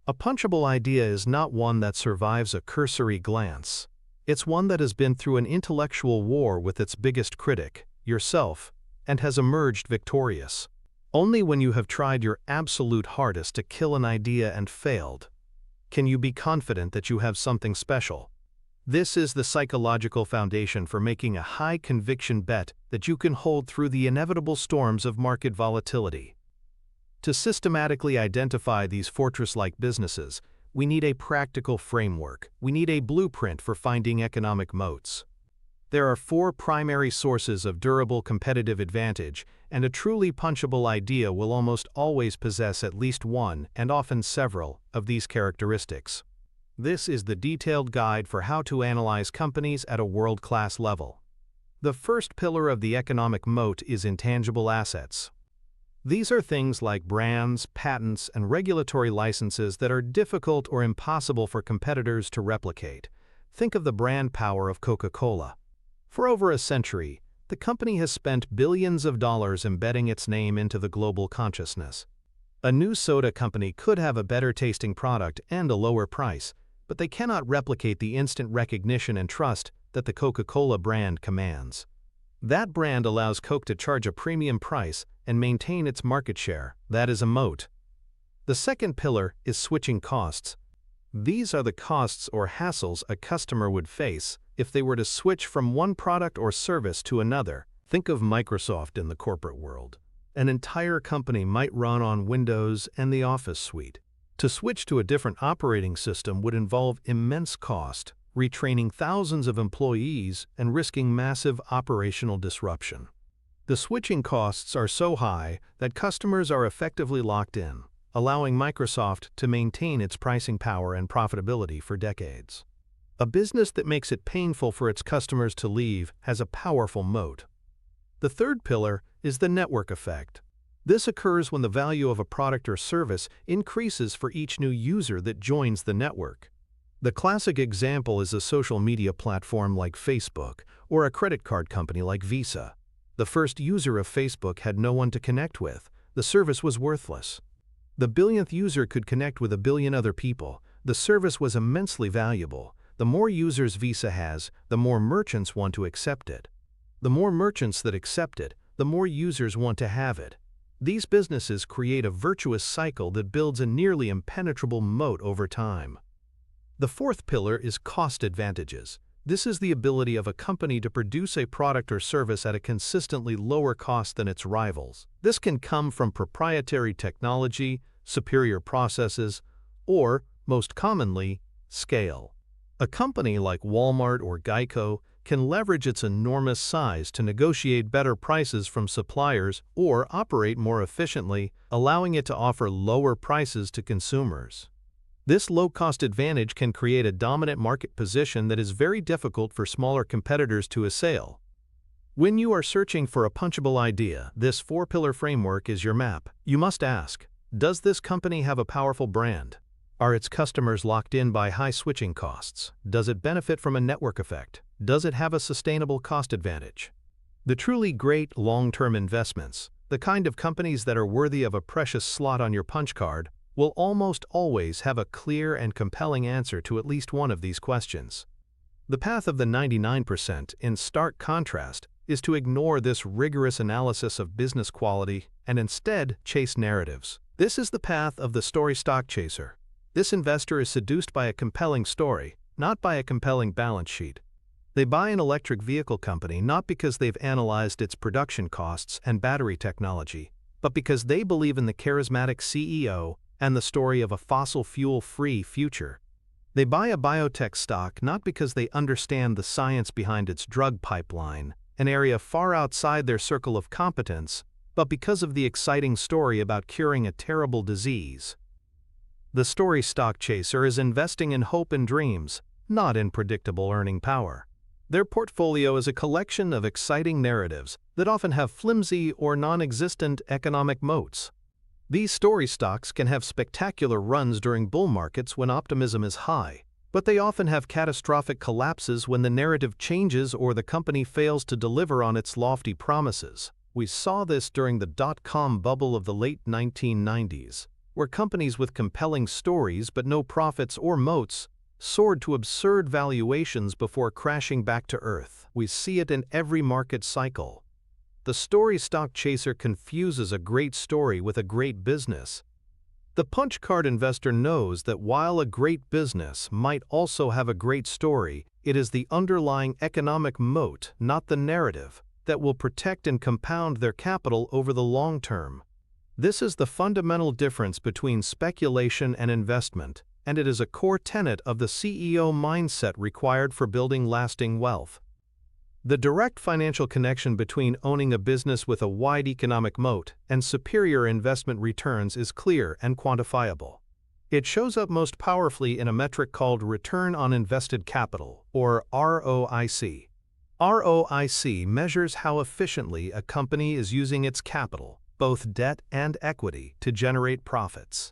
A punchable idea is not one that survives a cursory glance. It's one that has been through an intellectual war with its biggest critic, yourself, and has emerged victorious. Only when you have tried your absolute hardest to kill an idea and failed can you be confident that you have something special. This is the psychological foundation for making a high-conviction bet that you can hold through the inevitable storms of market volatility. To systematically identify these fortress-like businesses, we need a practical framework. We need a blueprint for finding economic moats. There are 4 primary sources of durable competitive advantage, and a truly punchable idea will almost always possess at least one, and often several, of these characteristics. This is the detailed guide for how to analyze companies at a world-class level. The first pillar of the economic moat is intangible assets. These are things like brands, patents, and regulatory licenses that are difficult or impossible for competitors to replicate. Think of the brand power of Coca-Cola. For over a century, the company has spent billions of dollars embedding its name into the global consciousness. A new soda company could have a better-tasting product and a lower price, but they cannot replicate the instant recognition and trust that the Coca-Cola brand commands. That brand allows Coke to charge a premium price and maintain its market share. That is a moat. The second pillar is switching costs. These are the costs or hassles a customer would face if they were to switch from one product or service to another. Think of Microsoft in the corporate world. An entire company might run on Windows and the Office suite. To switch to a different operating system would involve immense cost, retraining thousands of employees and risking massive operational disruption. The switching costs are so high that customers are effectively locked in, allowing Microsoft to maintain its pricing power and profitability for decades. A business that makes it painful for its customers to leave has a powerful moat. The third pillar is the network effect. This occurs when the value of a product or service increases for each new user that joins the network. The classic example is a social media platform like Facebook or a credit card company like Visa. The first user of Facebook had no one to connect with. The service was worthless. The billionth user could connect with a billion other people. The service was immensely valuable. The more users Visa has, the more merchants want to accept it. The more merchants that accept it, the more users want to have it. These businesses create a virtuous cycle that builds a nearly impenetrable moat over time. The fourth pillar is cost advantages. This is the ability of a company to produce a product or service at a consistently lower cost than its rivals. This can come from proprietary technology, superior processes, or, most commonly, scale. A company like Walmart or Geico can leverage its enormous size to negotiate better prices from suppliers or operate more efficiently, allowing it to offer lower prices to consumers. This low-cost advantage can create a dominant market position that is very difficult for smaller competitors to assail. When you are searching for a punchable idea, this four-pillar framework is your map. You must ask, does this company have a powerful brand? Are its customers locked in by high switching costs? Does it benefit from a network effect? Does it have a sustainable cost advantage? The truly great long-term investments, the kind of companies that are worthy of a precious slot on your punch card, will almost always have a clear and compelling answer to at least one of these questions. The path of the 99%, in stark contrast, is to ignore this rigorous analysis of business quality and instead chase narratives. This is the path of the story stock chaser. This investor is seduced by a compelling story, not by a compelling balance sheet. They buy an electric vehicle company not because they've analyzed its production costs and battery technology, but because they believe in the charismatic CEO and the story of a fossil fuel-free future. They buy a biotech stock not because they understand the science behind its drug pipeline, an area far outside their circle of competence, but because of the exciting story about curing a terrible disease. The story stock chaser is investing in hope and dreams, not in predictable earning power. Their portfolio is a collection of exciting narratives that often have flimsy or non-existent economic moats. These story stocks can have spectacular runs during bull markets when optimism is high, but they often have catastrophic collapses when the narrative changes or the company fails to deliver on its lofty promises. We saw this during the dot-com bubble of the late 1990s, where companies with compelling stories but no profits or moats soared to absurd valuations before crashing back to earth. We see it in every market cycle. The story stock chaser confuses a great story with a great business. The punch card investor knows that while a great business might also have a great story, it is the underlying economic moat, not the narrative, that will protect and compound their capital over the long term. This is the fundamental difference between speculation and investment, and it is a core tenet of the CEO mindset required for building lasting wealth. The direct financial connection between owning a business with a wide economic moat and superior investment returns is clear and quantifiable. It shows up most powerfully in a metric called Return on Invested Capital, or ROIC. ROIC measures how efficiently a company is using its capital, both debt and equity, to generate profits.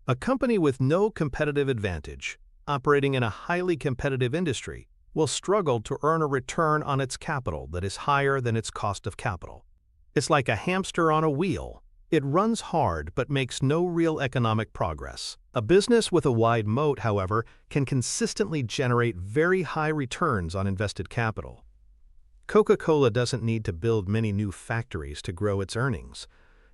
A company with no competitive advantage, operating in a highly competitive industry, will struggle to earn a return on its capital that is higher than its cost of capital. It's like a hamster on a wheel. It runs hard but makes no real economic progress. A business with a wide moat, however, can consistently generate very high returns on invested capital. Coca-Cola doesn't need to build many new factories to grow its earnings.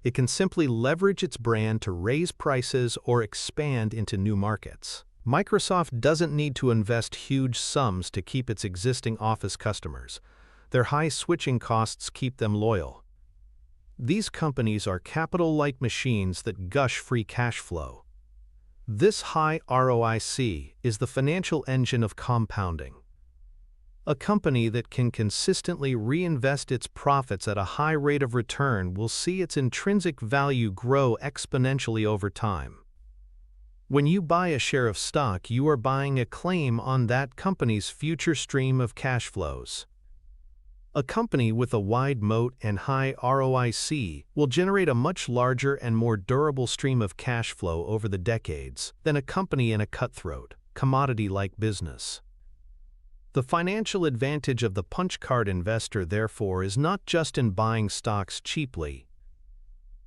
It can simply leverage its brand to raise prices or expand into new markets. Microsoft doesn't need to invest huge sums to keep its existing Office customers. Their high switching costs keep them loyal. These companies are capital-light machines that gush free cash flow. This high ROIC is the financial engine of compounding. A company that can consistently reinvest its profits at a high rate of return will see its intrinsic value grow exponentially over time. When you buy a share of stock, you are buying a claim on that company's future stream of cash flows. A company with a wide moat and high ROIC will generate a much larger and more durable stream of cash flow over the decades than a company in a cutthroat, commodity-like business. The financial advantage of the punch card investor, therefore, is not just in buying stocks cheaply.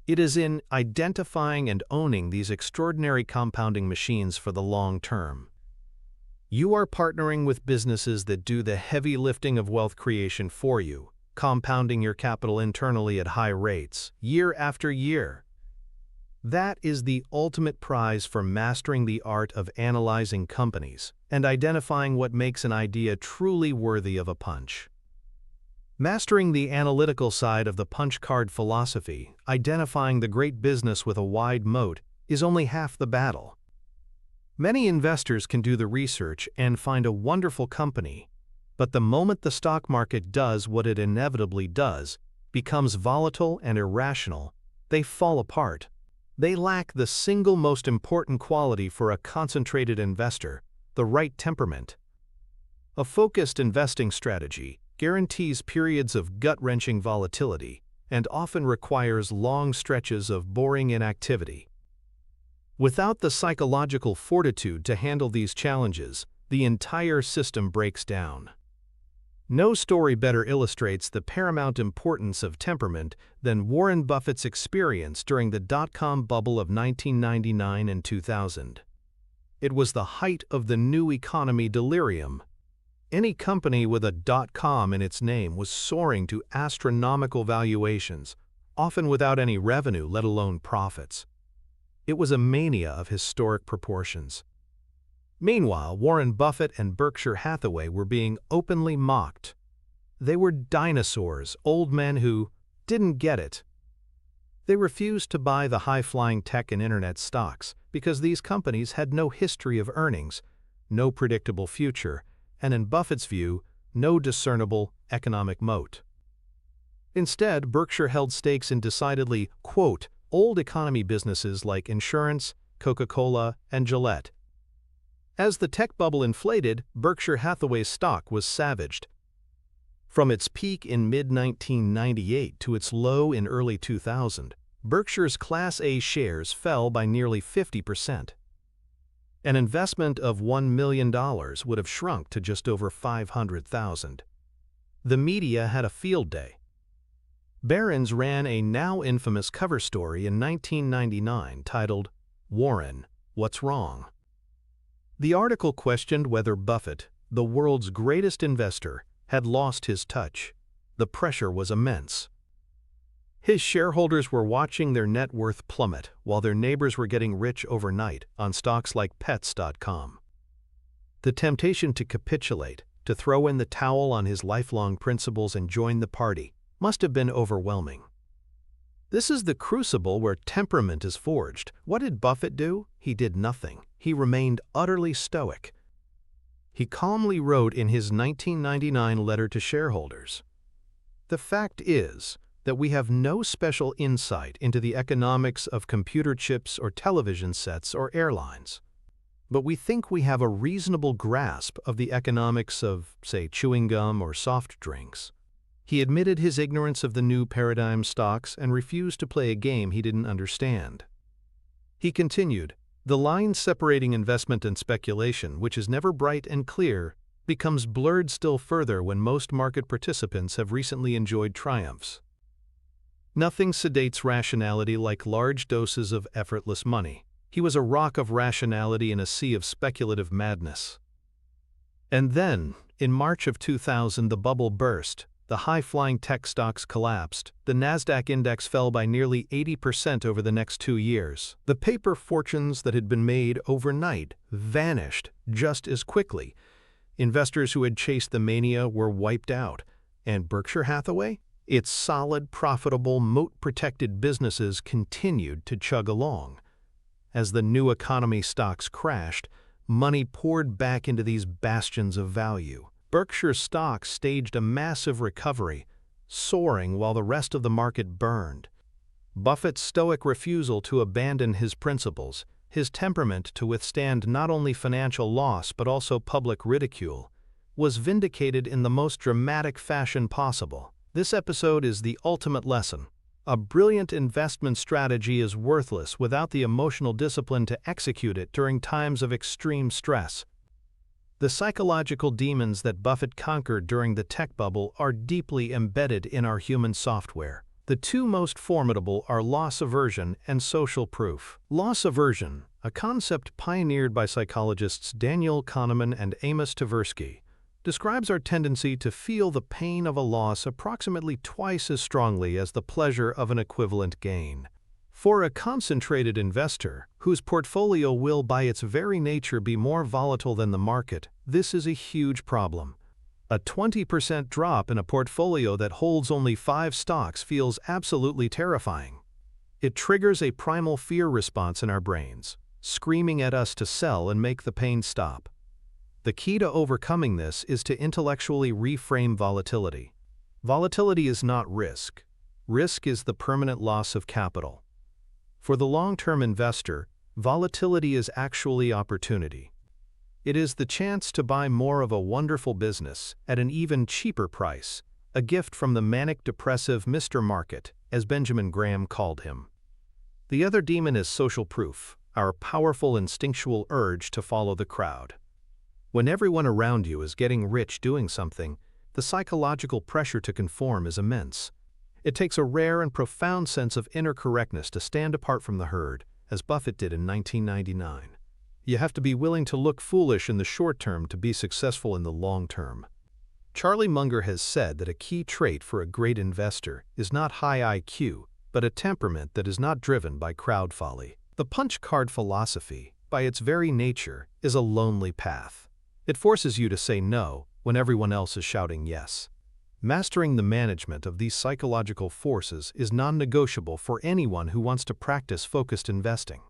It is in identifying and owning these extraordinary compounding machines for the long term. You are partnering with businesses that do the heavy lifting of wealth creation for you, compounding your capital internally at high rates, year after year. That is the ultimate prize for mastering the art of analyzing companies and identifying what makes an idea truly worthy of a punch. Mastering the analytical side of the punch card philosophy, identifying the great business with a wide moat, is only half the battle. Many investors can do the research and find a wonderful company, but the moment the stock market does what it inevitably does, becomes volatile and irrational, they fall apart. They lack the single most important quality for a concentrated investor: the right temperament. A focused investing strategy guarantees periods of gut-wrenching volatility and often requires long stretches of boring inactivity. Without the psychological fortitude to handle these challenges, the entire system breaks down. No story better illustrates the paramount importance of temperament than Warren Buffett's experience during the dot-com bubble of 1999 and 2000. It was the height of the new economy delirium. Any company with a .com in its name was soaring to astronomical valuations, often without any revenue, let alone profits. It was a mania of historic proportions. Meanwhile, Warren Buffett and Berkshire Hathaway were being openly mocked. They were dinosaurs, old men who didn't get it. They refused to buy the high-flying tech and internet stocks because these companies had no history of earnings, no predictable future, and in Buffett's view, no discernible economic moat. Instead, Berkshire held stakes in decidedly, quote, old economy businesses like insurance, Coca-Cola, and Gillette. As the tech bubble inflated, Berkshire Hathaway's stock was savaged. From its peak in mid-1998 to its low in early 2000, Berkshire's Class A shares fell by nearly 50%. An investment of $1 million would have shrunk to just over $500,000. The media had a field day. Barron's ran a now infamous cover story in 1999 titled, "Warren, What's Wrong?" The article questioned whether Buffett, the world's greatest investor, had lost his touch. The pressure was immense. His shareholders were watching their net worth plummet while their neighbors were getting rich overnight on stocks like Pets.com. The temptation to capitulate, to throw in the towel on his lifelong principles and join the party, must have been overwhelming. This is the crucible where temperament is forged. What did Buffett do? He did nothing. He remained utterly stoic. He calmly wrote in his 1999 letter to shareholders, "The fact is that we have no special insight into the economics of computer chips or television sets or airlines. But we think we have a reasonable grasp of the economics of, say, chewing gum or soft drinks." He admitted his ignorance of the new paradigm stocks and refused to play a game he didn't understand. He continued, "The line separating investment and speculation, which is never bright and clear, becomes blurred still further when most market participants have recently enjoyed triumphs. Nothing sedates rationality like large doses of effortless money. He was a rock of rationality in a sea of speculative madness." And then, in March of 2000, the bubble burst. The high-flying tech stocks collapsed. The Nasdaq index fell by nearly 80% over the next 2 years. The paper fortunes that had been made overnight vanished just as quickly. Investors who had chased the mania were wiped out. And Berkshire Hathaway? Its solid, profitable, moat-protected businesses continued to chug along. As the new economy stocks crashed, money poured back into these bastions of value. Berkshire stock staged a massive recovery, soaring while the rest of the market burned. Buffett's stoic refusal to abandon his principles, his temperament to withstand not only financial loss but also public ridicule, was vindicated in the most dramatic fashion possible. This episode is the ultimate lesson. A brilliant investment strategy is worthless without the emotional discipline to execute it during times of extreme stress. The psychological demons that Buffett conquered during the tech bubble are deeply embedded in our human software. The two most formidable are loss aversion and social proof. Loss aversion, a concept pioneered by psychologists Daniel Kahneman and Amos Tversky, describes our tendency to feel the pain of a loss approximately twice as strongly as the pleasure of an equivalent gain. For a concentrated investor, whose portfolio will by its very nature be more volatile than the market, this is a huge problem. A 20% drop in a portfolio that holds only 5 stocks feels absolutely terrifying. It triggers a primal fear response in our brains, screaming at us to sell and make the pain stop. The key to overcoming this is to intellectually reframe volatility. Volatility is not risk. Risk is the permanent loss of capital. For the long-term investor, volatility is actually opportunity. It is the chance to buy more of a wonderful business at an even cheaper price, a gift from the manic-depressive Mr. Market, as Benjamin Graham called him. The other demon is social proof, our powerful instinctual urge to follow the crowd. When everyone around you is getting rich doing something, the psychological pressure to conform is immense. It takes a rare and profound sense of inner correctness to stand apart from the herd, as Buffett did in 1999. You have to be willing to look foolish in the short term to be successful in the long term. Charlie Munger has said that a key trait for a great investor is not high IQ, but a temperament that is not driven by crowd folly. The punch card philosophy, by its very nature, is a lonely path. It forces you to say no when everyone else is shouting yes. Mastering the management of these psychological forces is non-negotiable for anyone who wants to practice focused investing.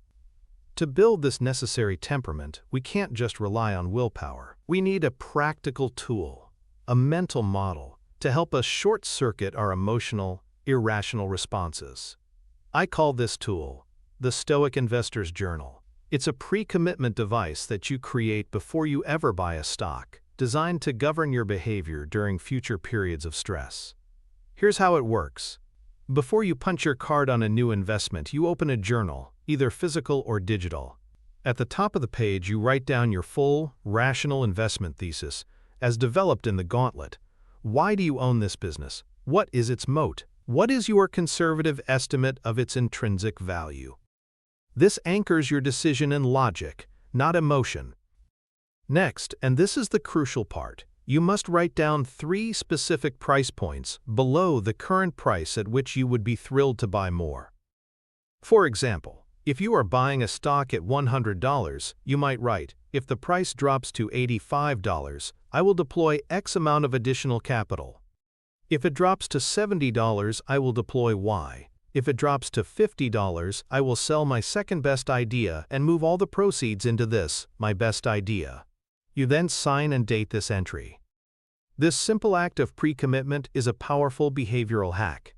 To build this necessary temperament, we can't just rely on willpower. We need a practical tool, a mental model, to help us short-circuit our emotional, irrational responses. I call this tool the Stoic Investor's Journal. It's a pre-commitment device that you create before you ever buy a stock, designed to govern your behavior during future periods of stress. Here's how it works. Before you punch your card on a new investment, you open a journal, either physical or digital. At the top of the page, you write down your full, rational investment thesis, as developed in the gauntlet. Why do you own this business? What is its moat? What is your conservative estimate of its intrinsic value? This anchors your decision in logic, not emotion. Next, and this is the crucial part, you must write down 3 specific price points below the current price at which you would be thrilled to buy more. For example, if you are buying a stock at $100, you might write, if the price drops to $85, I will deploy X amount of additional capital. If it drops to $70, I will deploy Y. If it drops to $50, I will sell my second best idea and move all the proceeds into this, my best idea. You then sign and date this entry. This simple act of pre-commitment is a powerful behavioral hack.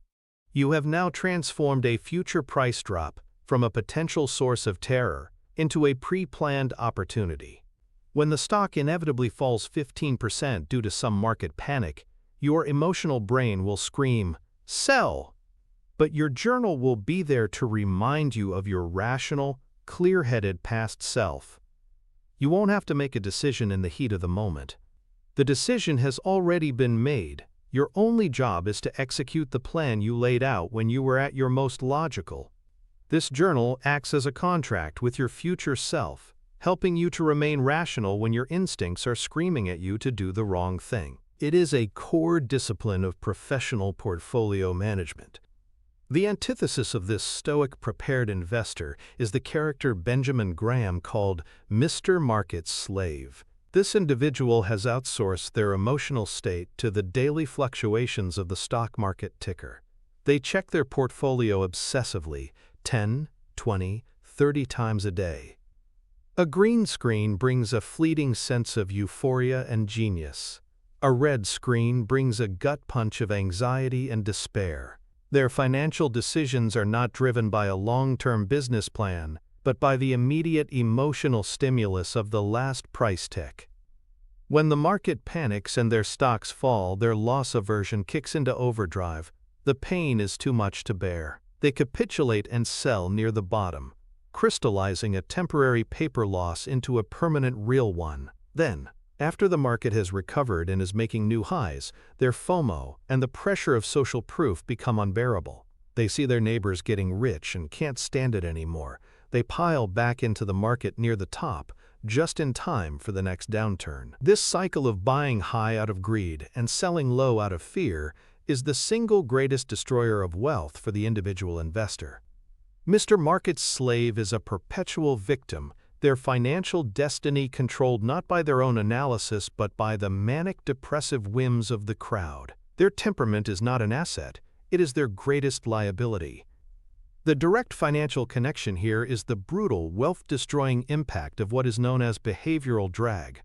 You have now transformed a future price drop from a potential source of terror into a pre-planned opportunity. When the stock inevitably falls 15% due to some market panic, your emotional brain will scream, "Sell!" But your journal will be there to remind you of your rational, clear-headed past self. You won't have to make a decision in the heat of the moment. The decision has already been made. Your only job is to execute the plan you laid out when you were at your most logical. This journal acts as a contract with your future self, helping you to remain rational when your instincts are screaming at you to do the wrong thing. It is a core discipline of professional portfolio management. The antithesis of this stoic prepared investor is the character Benjamin Graham called Mr. Market's slave. This individual has outsourced their emotional state to the daily fluctuations of the stock market ticker. They check their portfolio obsessively, 10, 20, 30 times a day. A green screen brings a fleeting sense of euphoria and genius. A red screen brings a gut punch of anxiety and despair. Their financial decisions are not driven by a long-term business plan, but by the immediate emotional stimulus of the last price tick. When the market panics and their stocks fall, their loss aversion kicks into overdrive. The pain is too much to bear. They capitulate and sell near the bottom, crystallizing a temporary paper loss into a permanent real one. Then, after the market has recovered and is making new highs, their FOMO and the pressure of social proof become unbearable. They see their neighbors getting rich and can't stand it anymore. They pile back into the market near the top, just in time for the next downturn. This cycle of buying high out of greed and selling low out of fear is the single greatest destroyer of wealth for the individual investor. Mr. Market's slave is a perpetual victim, their financial destiny controlled not by their own analysis but by the manic-depressive whims of the crowd. Their temperament is not an asset, it is their greatest liability. The direct financial connection here is the brutal, wealth-destroying impact of what is known as behavioral drag.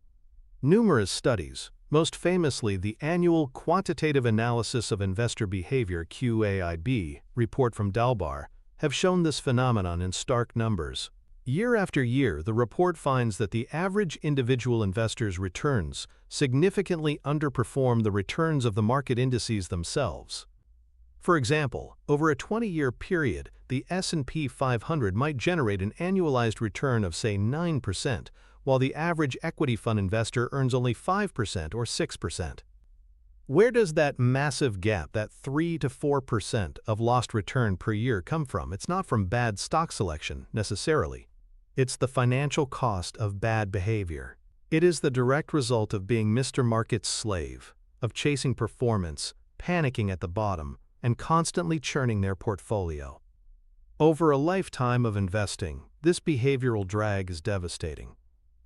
Numerous studies, most famously the Annual Quantitative Analysis of Investor Behavior (QAIB) report from Dalbar, have shown this phenomenon in stark numbers. Year after year, the report finds that the average individual investor's returns significantly underperform the returns of the market indices themselves. For example, over a 20-year period, the S&P 500 might generate an annualized return of, say, 9%, while the average equity fund investor earns only 5% or 6%. Where does that massive gap, that 3 to 4% of lost return per year, come from? It's not from bad stock selection, necessarily. It's the financial cost of bad behavior. It is the direct result of being Mr. Market's slave, of chasing performance, panicking at the bottom, and constantly churning their portfolio. Over a lifetime of investing, this behavioral drag is devastating.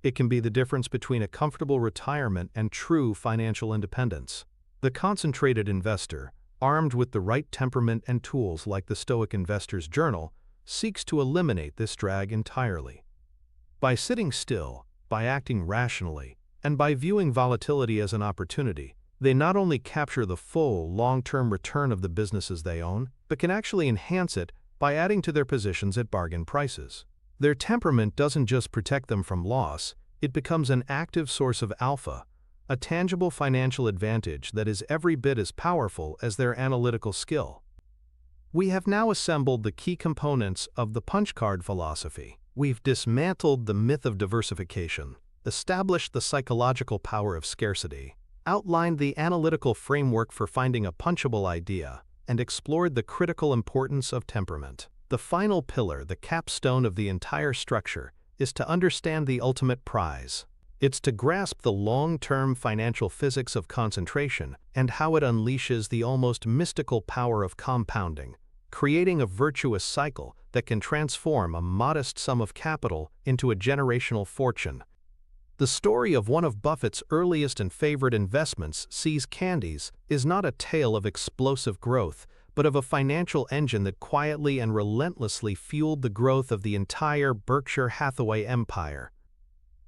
It can be the difference between a comfortable retirement and true financial independence. The concentrated investor, armed with the right temperament and tools like the Stoic Investor's Journal, seeks to eliminate this drag entirely. By sitting still, by acting rationally, and by viewing volatility as an opportunity, they not only capture the full, long-term return of the businesses they own, but can actually enhance it by adding to their positions at bargain prices. Their temperament doesn't just protect them from loss, it becomes an active source of alpha, a tangible financial advantage that is every bit as powerful as their analytical skill. We have now assembled the key components of the punch card philosophy. We've dismantled the myth of diversification, established the psychological power of scarcity, outlined the analytical framework for finding a punchable idea, and explored the critical importance of temperament. The final pillar, the capstone of the entire structure, is to understand the ultimate prize. It's to grasp the long-term financial physics of concentration and how it unleashes the almost mystical power of compounding, creating a virtuous cycle that can transform a modest sum of capital into a generational fortune. The story of one of Buffett's earliest and favorite investments, See's Candies, is not a tale of explosive growth, but of a financial engine that quietly and relentlessly fueled the growth of the entire Berkshire Hathaway empire.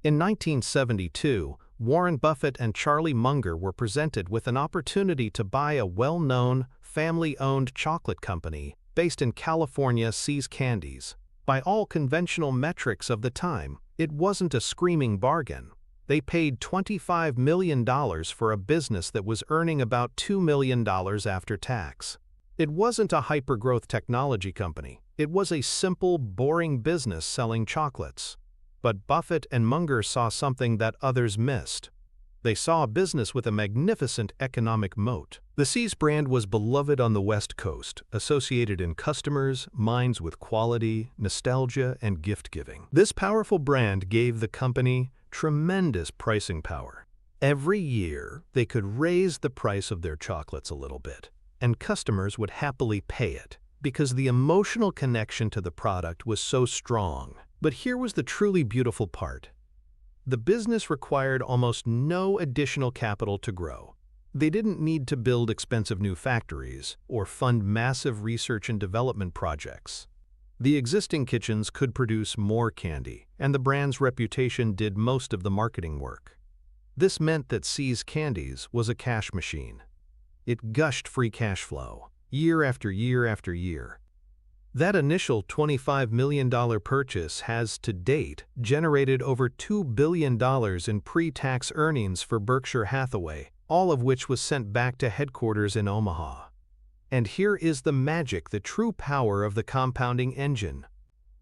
In 1972, Warren Buffett and Charlie Munger were presented with an opportunity to buy a well-known, family-owned chocolate company based in California, See's Candies. By all conventional metrics of the time, it wasn't a screaming bargain. They paid $25 million for a business that was earning about $2 million after tax. It wasn't a hyper-growth technology company. It was a simple, boring business selling chocolates. But Buffett and Munger saw something that others missed. They saw a business with a magnificent economic moat. The See's brand was beloved on the West Coast, associated in customers' minds with quality, nostalgia, and gift-giving. This powerful brand gave the company tremendous pricing power. Every year, they could raise the price of their chocolates a little bit, and customers would happily pay it, because the emotional connection to the product was so strong. But here was the truly beautiful part. The business required almost no additional capital to grow. They didn't need to build expensive new factories or fund massive research and development projects. The existing kitchens could produce more candy, and the brand's reputation did most of the marketing work. This meant that See's Candies was a cash machine. It gushed free cash flow, year after year after year. That initial $25 million purchase has, to date, generated over $2 billion in pre-tax earnings for Berkshire Hathaway, all of which was sent back to headquarters in Omaha. And here is the magic, the true power of the compounding engine.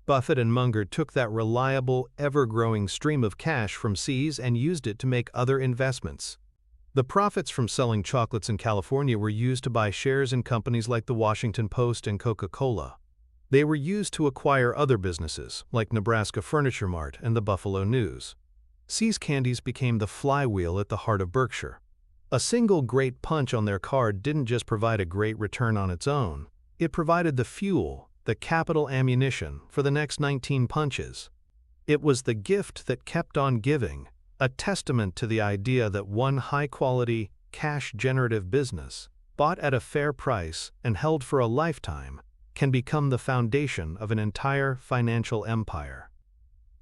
Buffett and Munger took that reliable, ever-growing stream of cash from See's and used it to make other investments. The profits from selling chocolates in California were used to buy shares in companies like the Washington Post and Coca-Cola. They were used to acquire other businesses, like Nebraska Furniture Mart and the Buffalo News. See's Candies became the flywheel at the heart of Berkshire. A single great punch on their card didn't just provide a great return on its own. It provided the fuel, the capital ammunition, for the next 19 punches. It was the gift that kept on giving, a testament to the idea that one high-quality, cash-generative business, bought at a fair price and held for a lifetime, can become the foundation of an entire financial empire.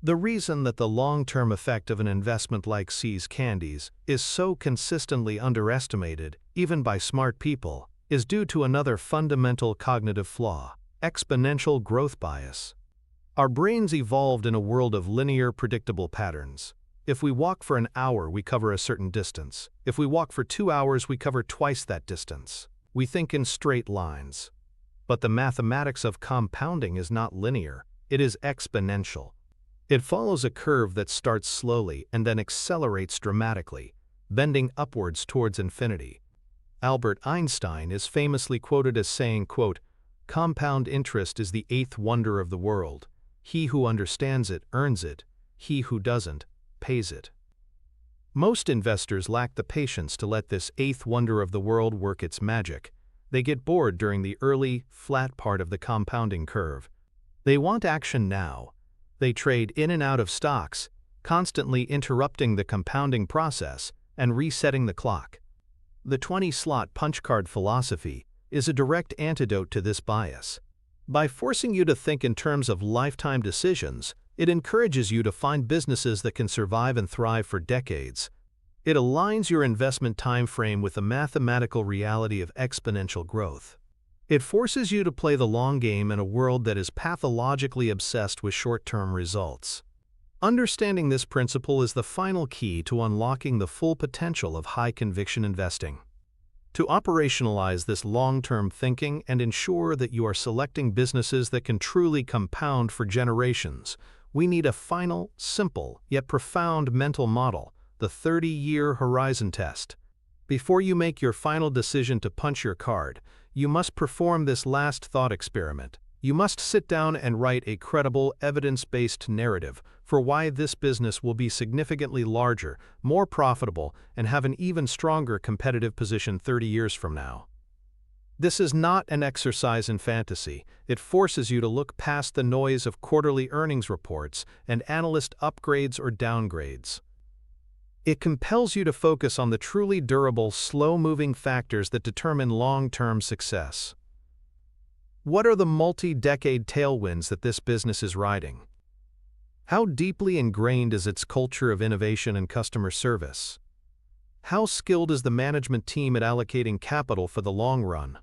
The reason that the long-term effect of an investment like See's Candies is so consistently underestimated, even by smart people, is due to another fundamental cognitive flaw: exponential growth bias. Our brains evolved in a world of linear, predictable patterns. If we walk for an hour, we cover a certain distance. If we walk for 2 hours, we cover twice that distance. We think in straight lines. But the mathematics of compounding is not linear, it is exponential. It follows a curve that starts slowly and then accelerates dramatically, bending upwards towards infinity. Albert Einstein is famously quoted as saying, quote, "Compound interest is the eighth wonder of the world. He who understands it earns it. He who doesn't pays it." Most investors lack the patience to let this eighth wonder of the world work its magic. They get bored during the early, flat part of the compounding curve. They want action now. They trade in and out of stocks, constantly interrupting the compounding process and resetting the clock. The 20-slot punch card philosophy is a direct antidote to this bias. By forcing you to think in terms of lifetime decisions, it encourages you to find businesses that can survive and thrive for decades. It aligns your investment time frame with the mathematical reality of exponential growth. It forces you to play the long game in a world that is pathologically obsessed with short-term results. Understanding this principle is the final key to unlocking the full potential of high-conviction investing. To operationalize this long-term thinking and ensure that you are selecting businesses that can truly compound for generations, we need a final, simple, yet profound mental model, the 30-year horizon test. Before you make your final decision to punch your card, you must perform this last thought experiment. You must sit down and write a credible, evidence-based narrative for why this business will be significantly larger, more profitable, and have an even stronger competitive position 30 years from now. This is not an exercise in fantasy. It forces you to look past the noise of quarterly earnings reports and analyst upgrades or downgrades. It compels you to focus on the truly durable, slow-moving factors that determine long-term success. What are the multi-decade tailwinds that this business is riding? How deeply ingrained is its culture of innovation and customer service? How skilled is the management team at allocating capital for the long run?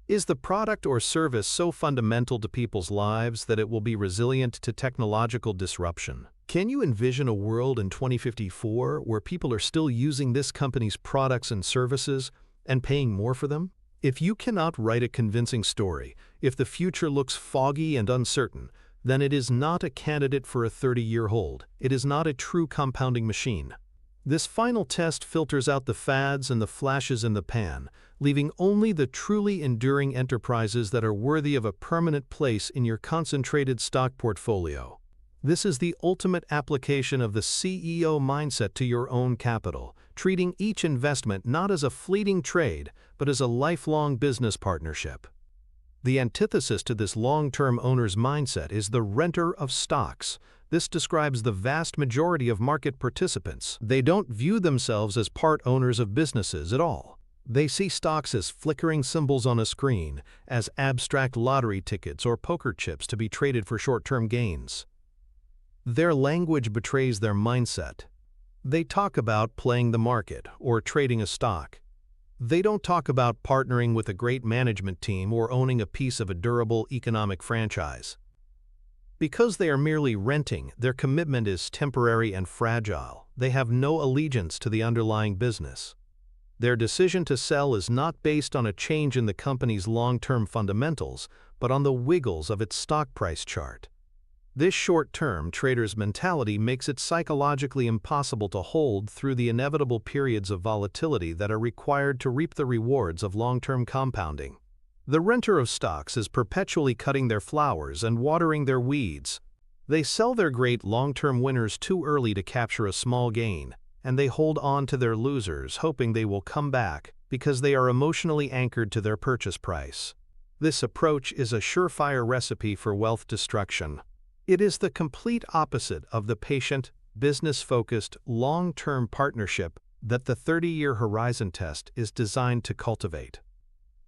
Is the product or service so fundamental to people's lives that it will be resilient to technological disruption? Can you envision a world in 2054 where people are still using this company's products and services and paying more for them? If you cannot write a convincing story, if the future looks foggy and uncertain, then it is not a candidate for a 30-year hold. It is not a true compounding machine. This final test filters out the fads and the flashes in the pan, leaving only the truly enduring enterprises that are worthy of a permanent place in your concentrated stock portfolio. This is the ultimate application of the CEO mindset to your own capital, treating each investment not as a fleeting trade, but as a lifelong business partnership. The antithesis to this long-term owner's mindset is the renter of stocks. This describes the vast majority of market participants. They don't view themselves as part owners of businesses at all. They see stocks as flickering symbols on a screen, as abstract lottery tickets or poker chips to be traded for short-term gains. Their language betrays their mindset. They talk about playing the market or trading a stock. They don't talk about partnering with a great management team or owning a piece of a durable economic franchise. Because they are merely renting, their commitment is temporary and fragile. They have no allegiance to the underlying business. Their decision to sell is not based on a change in the company's long-term fundamentals, but on the wiggles of its stock price chart. This short-term trader's mentality makes it psychologically impossible to hold through the inevitable periods of volatility that are required to reap the rewards of long-term compounding. The renter of stocks is perpetually cutting their flowers and watering their weeds. They sell their great long-term winners too early to capture a small gain, and they hold on to their losers hoping they will come back because they are emotionally anchored to their purchase price. This approach is a surefire recipe for wealth destruction. It is the complete opposite of the patient, business-focused, long-term partnership that the 30-year horizon test is designed to cultivate.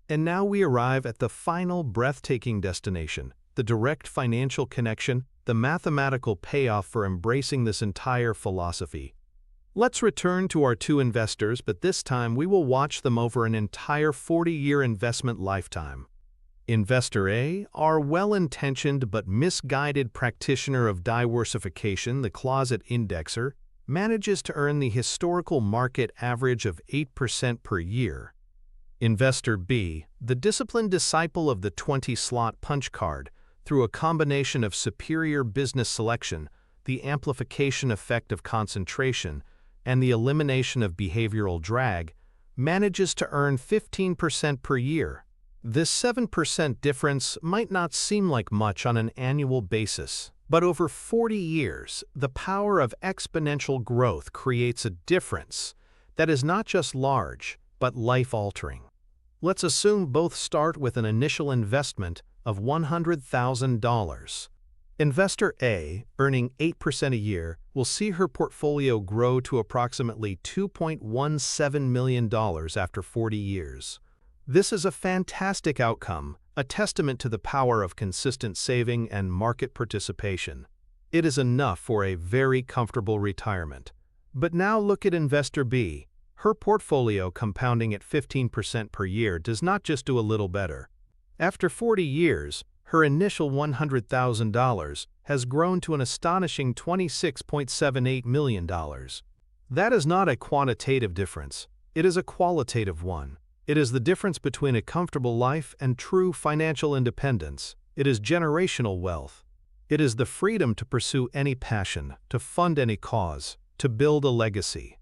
And now we arrive at the final breathtaking destination, the direct financial connection, the mathematical payoff for embracing this entire philosophy. Let's return to our two investors, but this time we will watch them over an entire 40-year investment lifetime. Investor A, our well-intentioned but misguided practitioner of diversification, the closet indexer, manages to earn the historical market average of 8% per year. Investor B, the disciplined disciple of the 20-slot punch card, through a combination of superior business selection, the amplification effect of concentration, and the elimination of behavioral drag, manages to earn 15% per year. This 7% difference might not seem like much on an annual basis, but over 40 years, the power of exponential growth creates a difference that is not just large, but life-altering. Let's assume both start with an initial investment of $100,000. Investor A, earning 8% a year, will see her portfolio grow to approximately $2.17 million after 40 years. This is a fantastic outcome, a testament to the power of consistent saving and market participation. It is enough for a very comfortable retirement. But now look at Investor B. Her portfolio compounding at 15% per year does not just do a little better. After 40 years, her initial $100,000 has grown to an astonishing $26.78 million. That is not a quantitative difference. It is a qualitative one. It is the difference between a comfortable life and true financial independence. It is generational wealth. It is the freedom to pursue any passion, to fund any cause, to build a legacy.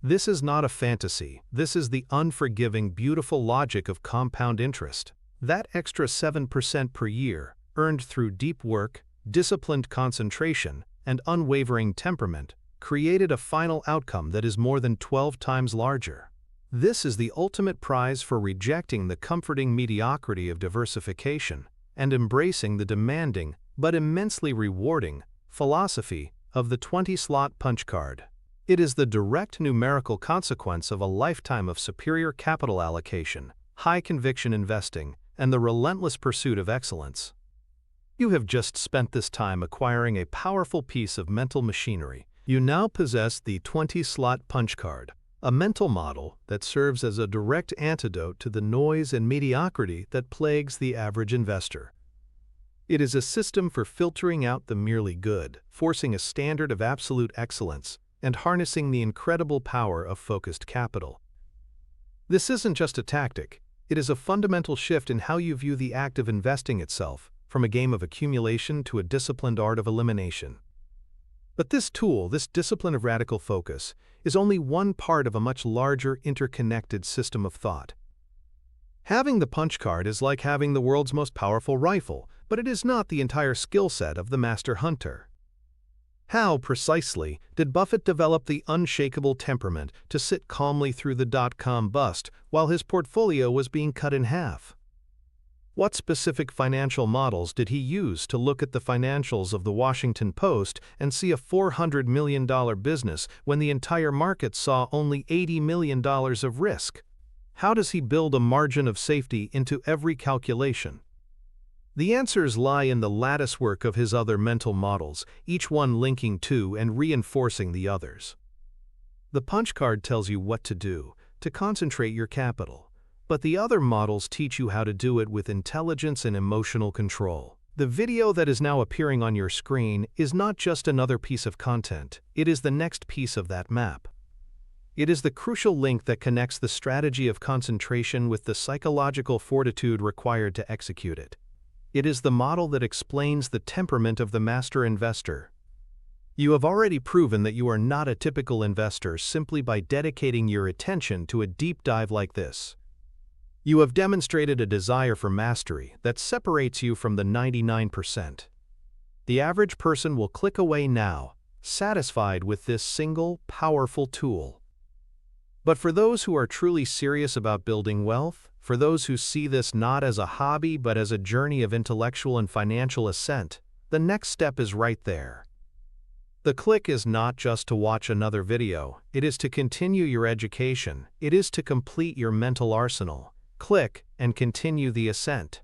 This is not a fantasy. This is the unforgiving, beautiful logic of compound interest. That extra 7% per year, earned through deep work, disciplined concentration, and unwavering temperament, created a final outcome that is more than 12 times larger. This is the ultimate prize for rejecting the comforting mediocrity of diversification and embracing the demanding, but immensely rewarding, philosophy of the 20-slot punch card. It is the direct numerical consequence of a lifetime of superior capital allocation, high-conviction investing, and the relentless pursuit of excellence. You have just spent this time acquiring a powerful piece of mental machinery. You now possess the 20-slot punch card, a mental model that serves as a direct antidote to the noise and mediocrity that plagues the average investor. It is a system for filtering out the merely good, forcing a standard of absolute excellence, and harnessing the incredible power of focused capital. This isn't just a tactic. It is a fundamental shift in how you view the act of investing itself, from a game of accumulation to a disciplined art of elimination. But this tool, this discipline of radical focus, is only one part of a much larger, interconnected system of thought. Having the punch card is like having the world's most powerful rifle, but it is not the entire skill set of the master hunter. How, precisely, did Buffett develop the unshakable temperament to sit calmly through the dot-com bust while his portfolio was being cut in half? What specific financial models did he use to look at the financials of the Washington Post and see a $400 million business when the entire market saw only $80 million of risk? How does he build a margin of safety into every calculation? The answers lie in the latticework of his other mental models, each one linking to and reinforcing the others. The punch card tells you what to do, to concentrate your capital. But the other models teach you how to do it with intelligence and emotional control. The video that is now appearing on your screen is not just another piece of content, it is the next piece of that map. It is the crucial link that connects the strategy of concentration with the psychological fortitude required to execute it. It is the model that explains the temperament of the master investor. You have already proven that you are not a typical investor simply by dedicating your attention to a deep dive like this. You have demonstrated a desire for mastery that separates you from the 99%. The average person will click away now, satisfied with this single, powerful tool. But for those who are truly serious about building wealth, for those who see this not as a hobby but as a journey of intellectual and financial ascent, the next step is right there. The click is not just to watch another video, it is to continue your education, it is to complete your mental arsenal. Click and continue the ascent.